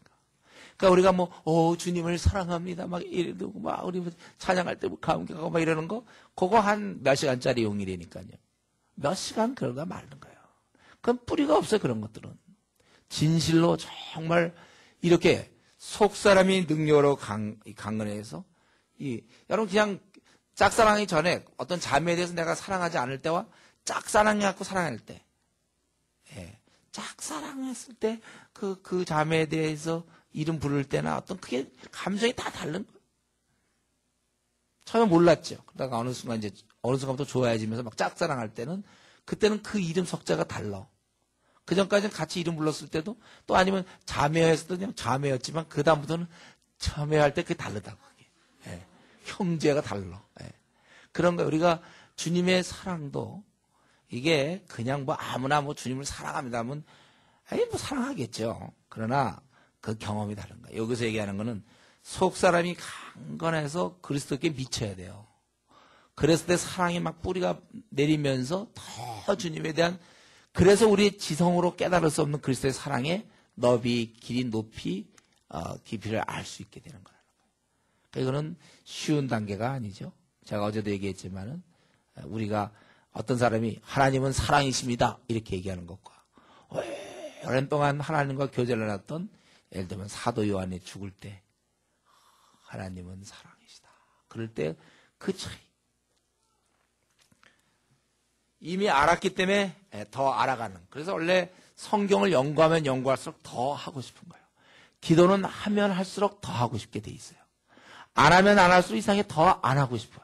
그러니까 우리가 주님을 사랑합니다 막 이러고 막 우리 찬양할 때 감격하고 막 이러는 거, 그거 한 몇 시간짜리 용이라니까요. 몇 시간 그러다 말는 거예요. 그건 뿌리가 없어요. 그런 것들은 진실로 정말 이렇게 속 사람이 능력으로 강건해서 여러분 그냥 짝사랑하기 전에 어떤 자매에 대해서 내가 사랑하지 않을 때와 짝사랑해갖고 사랑할 때, 짝사랑했을 때 그 자매에 대해서 이름 부를 때나 어떤 그게 감정이 다 다른 거예요. 처음에 몰랐죠. 그러다가 어느 순간부터 좋아해지면서 막 짝사랑할 때는, 그때는 그 이름 석자가 달라. 그 전까지는 같이 이름 불렀을 때도, 또 아니면 자매였을 때 그냥 자매였지만 그 다음부터는 자매할 때 그게 다르다고. 그게. 형제가 달라. 그런 거예요. 우리가 주님의 사랑도 이게 그냥 아무나 주님을 사랑합니다 하면 사랑하겠죠. 그러나 그 경험이 다른 거예요. 여기서 얘기하는 거는 속 사람이 강건해서 그리스도께 미쳐야 돼요. 그랬을 때 사랑이 막 뿌리가 내리면서 더 주님에 대한, 그래서 우리 지성으로 깨달을 수 없는 그리스도의 사랑의 너비, 길이, 높이, 깊이를 알 수 있게 되는 거예요. 이거는 쉬운 단계가 아니죠. 제가 어제도 얘기했지만은 우리가 어떤 사람이 하나님은 사랑이십니다 이렇게 얘기하는 것과 오랜 동안 하나님과 교제를 해놨던, 예를 들면 사도 요한이 죽을 때 하나님은 사랑이시다 그럴 때 그 차이, 이미 알았기 때문에 더 알아가는. 그래서 원래 성경을 연구하면 연구할수록 더 하고 싶은 거예요. 기도는 하면 할수록 더 하고 싶게 돼 있어요. 안 하면 안 할수록 이상하게 더 안 하고 싶어요.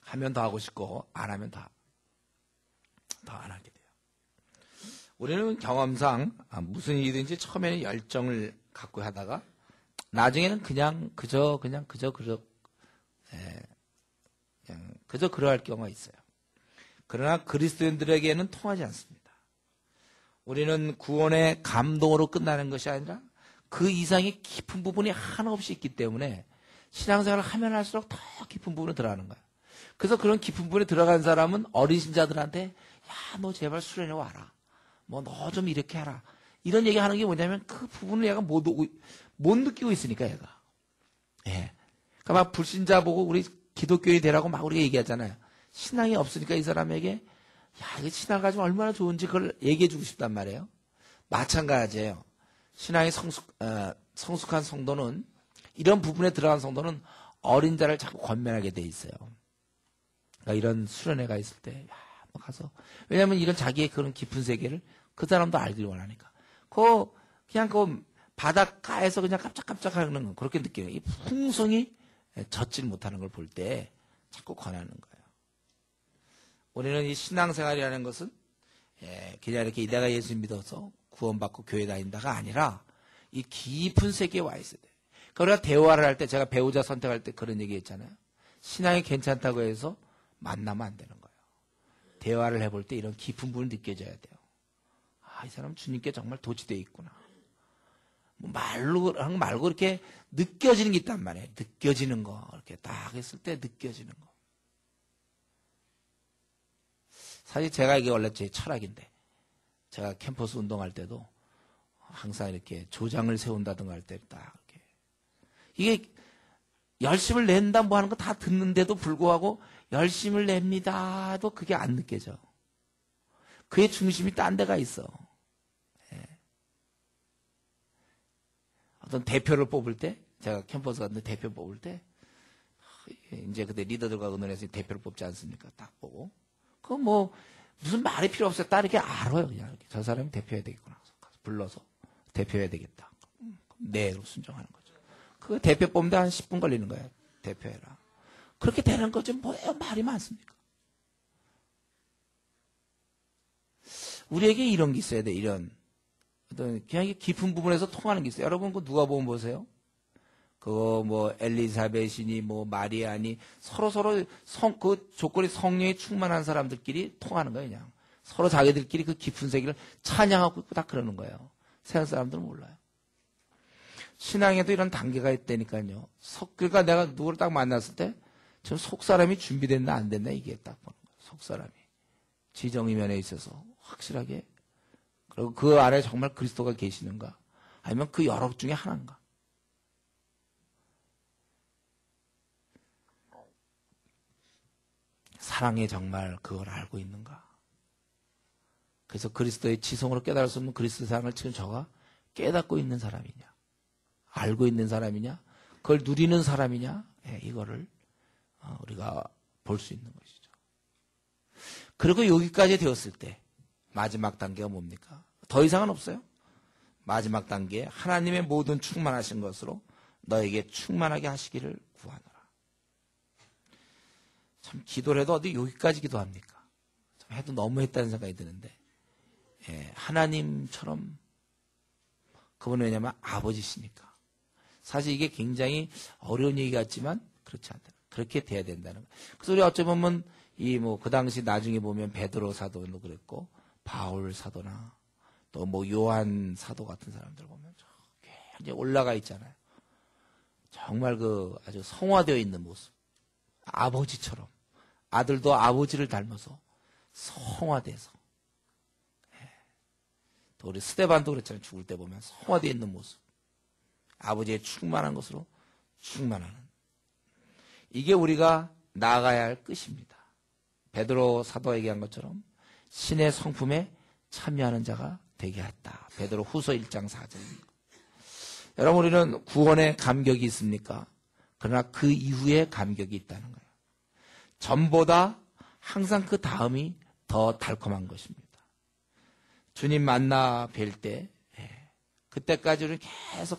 하면 더 하고 싶고 안 하면 더 안 하게 돼요. 우리는 경험상 무슨 일이든지 처음에는 열정을 갖고 하다가 나중에는 그저 그러할 경우가 있어요. 그러나 그리스도인들에게는 통하지 않습니다. 우리는 구원의 감동으로 끝나는 것이 아니라 그 이상의 깊은 부분이 한없이 있기 때문에 신앙생활을 하면 할수록 더 깊은 부분에 들어가는 거예요. 그래서 그런 깊은 부분에 들어간 사람은 어린 신자들한테 야, 너 제발 수련회 와라. 너 좀 이렇게 해라. 이런 얘기 하는 게 뭐냐면 그 부분을 얘가 못 느끼고 있으니까 얘가. 예. 그러니까 막 불신자 보고 우리 기독교인이 되라고 막 우리가 얘기하잖아요. 신앙이 없으니까 이 사람에게 야, 이거 신앙 가지고 얼마나 좋은지 그걸 얘기해 주고 싶단 말이에요. 마찬가지예요. 신앙이 성숙한 성도는 이런 부분에 들어간 성도는 어린 자를 자꾸 권면하게 돼 있어요. 그러니까 이런 수련회가 있을 때 가서 왜냐하면 이런 자기의 그런 깊은 세계를 그 사람도 알길 원하니까. 그냥 그 바닷가에서 그냥 깜짝깜짝 하는 그렇게 느끼는 이 풍성이 젖질 못하는 걸 볼 때 자꾸 권하는 거예요. 우리는 이 신앙생활이라는 것은 그냥 이렇게 내가 예수 믿어서 구원받고 교회 다닌다가 아니라 이 깊은 세계에 와 있어야 돼. 그러니까 우리가 대화를 할 때 제가 배우자 선택할 때 그런 얘기 했잖아요. 신앙이 괜찮다고 해서 만나면 안 되는 거예요. 대화를 해볼 때 이런 깊은 부분이 느껴져야 돼요. 아, 이 사람 주님께 정말 도취되어 있구나. 뭐 말고 이렇게 느껴지는 게 있단 말이에요. 느껴지는 거. 이렇게 딱 했을 때 느껴지는 거. 사실 제가 이게 원래 제 철학인데, 제가 캠퍼스 운동할 때도 항상 이렇게 조장을 세운다든가 할 때 딱 이렇게. 이게 열심을 낸다 뭐 하는 거 다 듣는데도 불구하고 열심을 냅니다도 그게 안 느껴져. 그의 중심이 딴 데가 있어. 어떤 대표를 뽑을 때, 제가 캠퍼스 갔는데 대표 뽑을 때, 이제 그때 리더들과 의논해서 대표를 뽑지 않습니까? 딱 보고. 그거 뭐, 무슨 말이 필요 없어요. 딱 이렇게 알아요. 그냥 이렇게. 저 사람이 대표해야 되겠구나. 가서 불러서 대표해야 되겠다. 네, 순종하는 거죠. 그 대표 뽑는데 한 10분 걸리는 거예요. 대표해라. 그렇게 되는 거죠. 뭐예요? 말이 많습니까? 우리에게 이런 게 있어야 돼. 이런. 어떤 그냥 깊은 부분에서 통하는 게 있어요. 여러분 그 누가복음 보세요. 그거 뭐 엘리사벳이니 뭐 마리아니 서로 그 조건이 성령이 충만한 사람들끼리 통하는 거예요. 그냥 서로 자기들끼리 그 깊은 세계를 찬양하고 있고 다 그러는 거예요. 세상 사람들은 몰라요. 신앙에도 이런 단계가 있다니까요. 그러니까 내가 누구를 딱 만났을 때 지금 속 사람이 준비됐나 안 됐나 이게 딱 보는 거예요. 속 사람이 지정의 면에 있어서 확실하게. 그리고 그 안에 정말 그리스도가 계시는가? 아니면 그 여러 중에 하나인가? 사랑에 정말 그걸 알고 있는가? 그래서 그리스도의 지성으로 깨달을 수 없는 그리스도 사랑을 지금 저가 깨닫고 있는 사람이냐? 알고 있는 사람이냐? 그걸 누리는 사람이냐? 이거를 우리가 볼 수 있는 것이죠. 그리고 여기까지 되었을 때 마지막 단계가 뭡니까? 더 이상은 없어요. 마지막 단계 하나님의 모든 충만하신 것으로 너에게 충만하게 하시기를 구하노라. 참 기도를 해도 어디 여기까지 기도합니까? 좀 해도 너무했다는 생각이 드는데 하나님처럼 그분은 왜냐하면 아버지시니까. 사실 이게 굉장히 어려운 얘기 같지만 그렇지 않다. 그렇게 돼야 된다는 거예요. 그래서 우리 어쩌면 그 당시 나중에 보면 베드로 사도도 그랬고 바울 사도나 또 뭐 요한 사도 같은 사람들 보면 굉장히 올라가 있잖아요. 정말 그 아주 성화되어 있는 모습. 아버지처럼. 아들도 아버지를 닮아서 성화돼서. 또 우리 스데반도 그랬잖아요. 죽을 때 보면 성화되어 있는 모습. 아버지의 충만한 것으로 충만하는. 이게 우리가 나아가야 할 끝입니다. 베드로 사도가 얘기한 것처럼 신의 성품에 참여하는 자가 되게 했다. 베드로 후서 1장 4절입니다. 여러분 우리는 구원의 감격이 있습니까? 그러나 그 이후에 감격이 있다는 거예요. 전보다 항상 그 다음이 더 달콤한 것입니다. 주님 만나 뵐 때 그때까지 우리는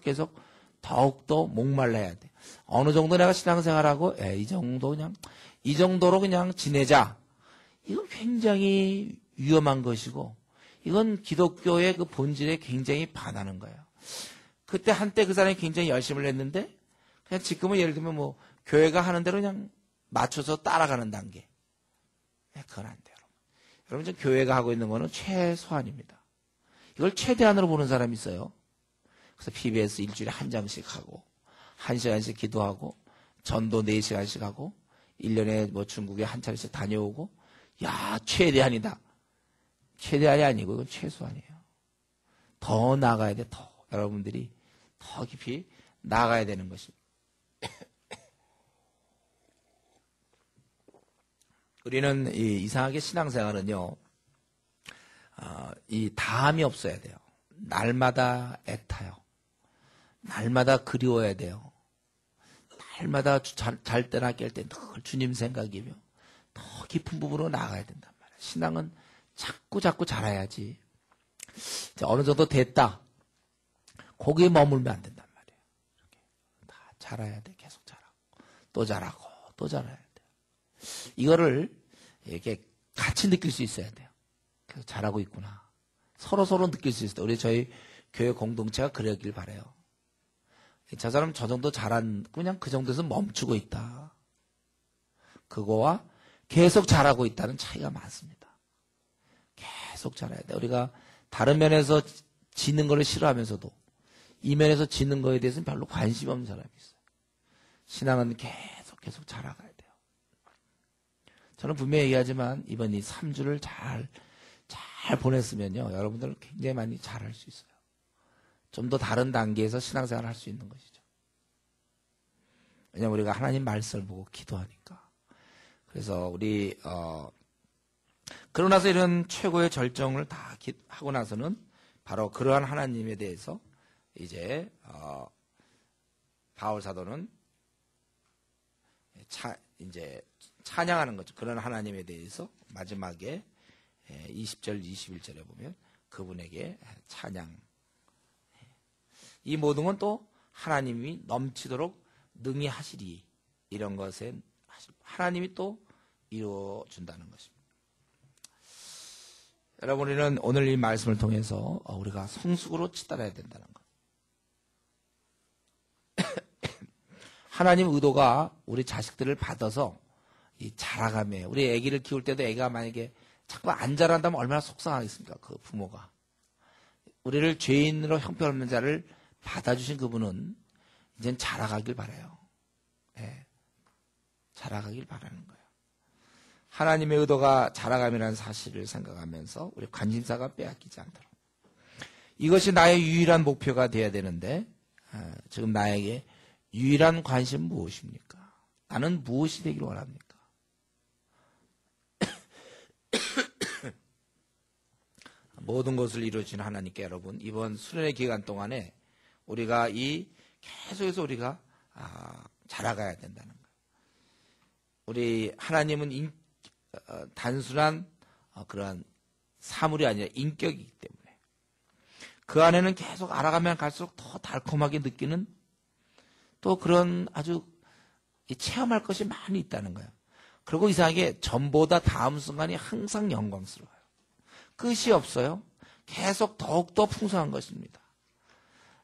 계속 더욱더 목말라야 돼. 어느 정도 내가 신앙생활하고 이 정도로 그냥 지내자. 이건 굉장히 위험한 것이고 이건 기독교의 그 본질에 굉장히 반하는 거예요. 그때 한때 그 사람이 굉장히 열심을 했는데 그냥 지금은 예를 들면 뭐 교회가 하는 대로 그냥 맞춰서 따라가는 단계. 그건 안 돼요. 여러분 지금 교회가 하고 있는 거는 최소한입니다. 이걸 최대한으로 보는 사람이 있어요. 그래서 PBS 일주일에 한 장씩 하고 1시간씩 기도하고 전도 4시간씩 하고 1년에 뭐 중국에 한 차례씩 다녀오고 최대한이다. 최대한이 아니고 이건 최소한이에요. 더 나아가야 돼. 더 여러분들이 더 깊이 나아가야 되는 것입니다. 우리는 이상하게 신앙생활은요, 이 다함이 없어야 돼요. 날마다 애타요. 날마다 그리워야 돼요. 날마다 잘 때나 깰 때 늘 주님 생각이며 더 깊은 부분으로 나아가야 된단 말이에요. 신앙은 자꾸 자라야지. 어느 정도 됐다. 거기에 머물면 안 된단 말이에요. 이렇게 다 자라야 돼. 계속 자라고 또 자라고 또 자라야 돼요. 이거를 이렇게 같이 느낄 수 있어야 돼요. 계속 자라고 있구나. 서로 느낄 수 있어요. 우리 저희 교회 공동체가 그러길 바라요. 저 사람 저 정도 자란 그냥 그 정도에서 멈추고 있다. 그거와 계속 자라고 있다는 차이가 많습니다. 계속 자라야 돼. 우리가 다른 면에서 지는 걸 싫어하면서도 이 면에서 지는 거에 대해서는 별로 관심 없는 사람이 있어요. 신앙은 계속 자라가야 돼요. 저는 분명히 얘기하지만 이번 이 3주를 잘 보냈으면요. 여러분들 굉장히 많이 잘할 수 있어요. 좀 더 다른 단계에서 신앙생활을 할 수 있는 것이죠. 왜냐하면 우리가 하나님 말씀을 보고 기도하니까. 그래서 우리 그러고 나서 이런 최고의 절정을 다 하고 나서는 바로 그러한 하나님에 대해서 이제 바울 사도는 이제 찬양하는 거죠. 그런 하나님에 대해서 마지막에 20절, 21절에 보면 그분에게 찬양. 이 모든 건 또 하나님이 넘치도록 능히 하시리. 이런 것에 하나님이 또 이루어 준다는 것입니다. 여러분, 우리는 오늘 이 말씀을 통해서 우리가 성숙으로 치달아야 된다는 것. 하나님 의도가 우리 자식들을 받아서 이 자라가며 우리 아기를 키울 때도 아기가 만약에 자꾸 안 자란다면 얼마나 속상하겠습니까? 그 부모가. 우리를 죄인으로 형편없는 자를 받아주신 그분은 이젠 자라가길 바라요. 네. 자라가길 바라는 거예요. 하나님의 의도가 자라감이라는 사실을 생각하면서 우리 관심사가 빼앗기지 않도록. 이것이 나의 유일한 목표가 되어야 되는데 지금 나에게 유일한 관심 무엇입니까? 나는 무엇이 되기를 원합니까? 모든 것을 이루어주신 하나님께 여러분 이번 수련의 기간 동안에 우리가 계속해서 우리가 자라가야 된다는 거예요. 우리 하나님은 단순한 그러한 사물이 아니라 인격이기 때문에 그 안에는 계속 알아가면 갈수록 더 달콤하게 느끼는 또 그런 아주 체험할 것이 많이 있다는 거예요. 그리고 이상하게 전보다 다음 순간이 항상 영광스러워요. 끝이 없어요. 계속 더욱더 풍성한 것입니다.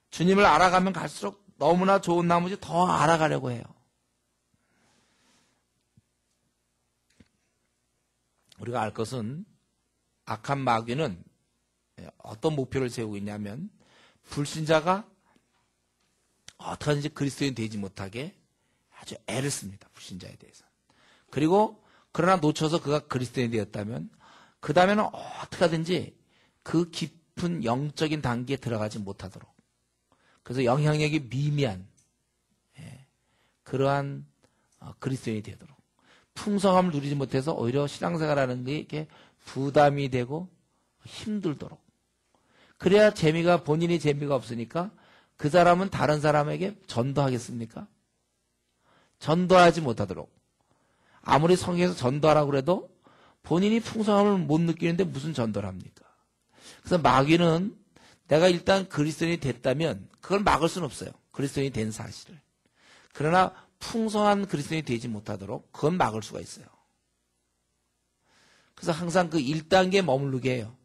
주님을 알아가면 갈수록 너무나 좋은 나머지 더 알아가려고 해요. 우리가 알 것은 악한 마귀는 어떤 목표를 세우고 있냐면 불신자가 어떻게든지 그리스도인 되지 못하게 아주 애를 씁니다. 불신자에 대해서. 그리고 그러나 놓쳐서 그가 그리스도인이 되었다면 그 다음에는 어떻게 하든지 그 깊은 영적인 단계에 들어가지 못하도록 그래서 영향력이 미미한 그러한 그리스도인이 되도록 풍성함을 누리지 못해서 오히려 신앙생활하는 게 이렇게 부담이 되고 힘들도록 그래야 본인이 재미가 없으니까 그 사람은 다른 사람에게 전도하겠습니까? 전도하지 못하도록 아무리 성경에서 전도하라고 해도 본인이 풍성함을 못 느끼는데 무슨 전도를 합니까? 그래서 마귀는 내가 일단 그리스도인이 됐다면 그걸 막을 수는 없어요. 그리스도인이 된 사실을. 그러나 풍성한 그리스도인이 되지 못하도록 그건 막을 수가 있어요. 그래서 항상 그 1단계에 머무르게 해요.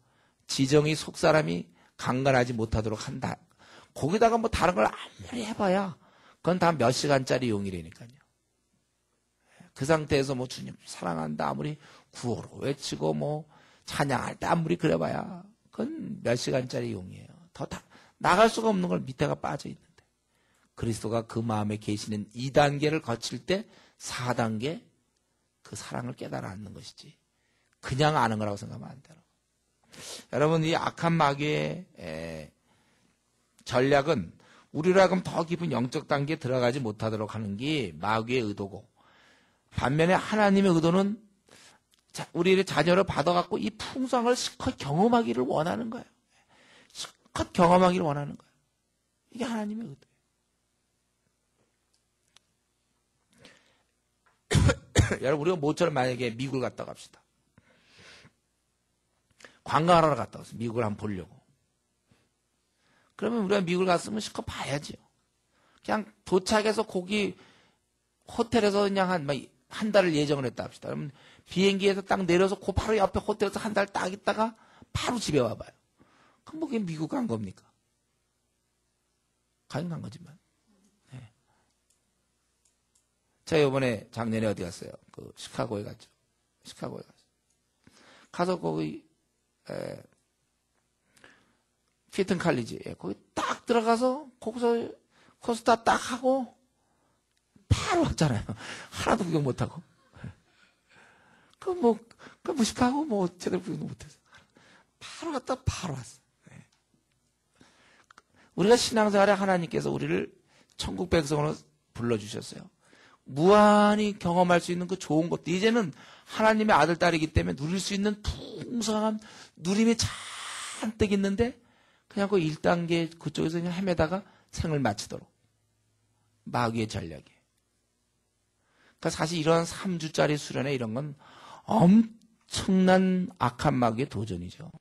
지정이 속사람이 강간하지 못하도록 한다. 거기다가 뭐 다른 걸 아무리 해봐야 그건 다 몇 시간짜리 용이라니까요. 그 상태에서 뭐 주님 사랑한다 아무리 구호로 외치고 뭐 찬양할 때 아무리 그래봐야 그건 몇 시간짜리 용이에요. 더 나갈 수가 없는 걸 밑에가 빠져 있는데 그리스도가 그 마음에 계시는 2단계를 거칠 때 4단계 그 사랑을 깨달아 앉는 것이지 그냥 아는 거라고 생각하면 안 돼요. 여러분 이 악한 마귀의 전략은 우리로 하여금 더 깊은 영적 단계에 들어가지 못하도록 하는 게 마귀의 의도고, 반면에 하나님의 의도는 우리의 자녀를 받아갖고 이 풍성을 실컷 경험하기를 원하는 거예요. 실컷 경험하기를 원하는 거예요. 이게 하나님의 의도예요. 여러분, 우리가 모처럼 만약에 미국을 갔다 갑시다. 관광하러 갔다 왔어요. 미국을 한번 보려고. 그러면 우리가 미국을 갔으면 실컷 봐야지요. 그냥 도착해서 거기 호텔에서 그냥 한 달을 예정을 했다 합시다. 그러면 비행기에서 딱 내려서 그 바로 옆에 호텔에서 한 달 딱 있다가 바로 집에 와봐요. 그럼 뭐 그게 미국 간 겁니까? 가긴 간 거지만. 네. 제가 이번에 작년에 어디 갔어요? 그 시카고에 갔죠. 시카고에 갔어요. 가서 거기 피튼 칼리지, 거기 딱 들어가서 거기서 코스타 딱 하고 바로 왔잖아요. 하나도 구경 못하고. 그 무식하고 제대로 구경도 못해서. 바로 갔다 바로 왔어. 네. 우리가 신앙생활에 하나님께서 우리를 천국 백성으로 불러주셨어요. 무한히 경험할 수 있는 그 좋은 것도 이제는 하나님의 아들, 딸이기 때문에 누릴 수 있는 풍성한 누림이 잔뜩 있는데 그냥 그 1단계 그쪽에서 그냥 헤매다가 생을 마치도록. 마귀의 전략이에요. 그러니까 사실 이런 3주짜리 수련회 이런 건 엄청난 악한 마귀의 도전이죠.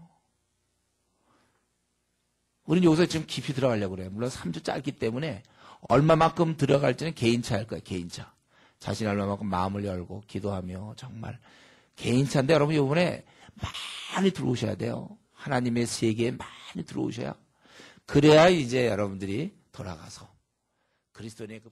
우리는 여기서 지금 깊이 들어가려고 그래요. 물론 3주 짧기 때문에 얼마만큼 들어갈지는 개인차 할 거예요. 개인차. 자신이 얼마만큼 마음을 열고 기도하며 정말 개인차인데 여러분 이번에 많이 들어오셔야 돼요. 하나님의 세계에 많이 들어오셔야. 그래야 이제 여러분들이 돌아가서 그리스도인의 그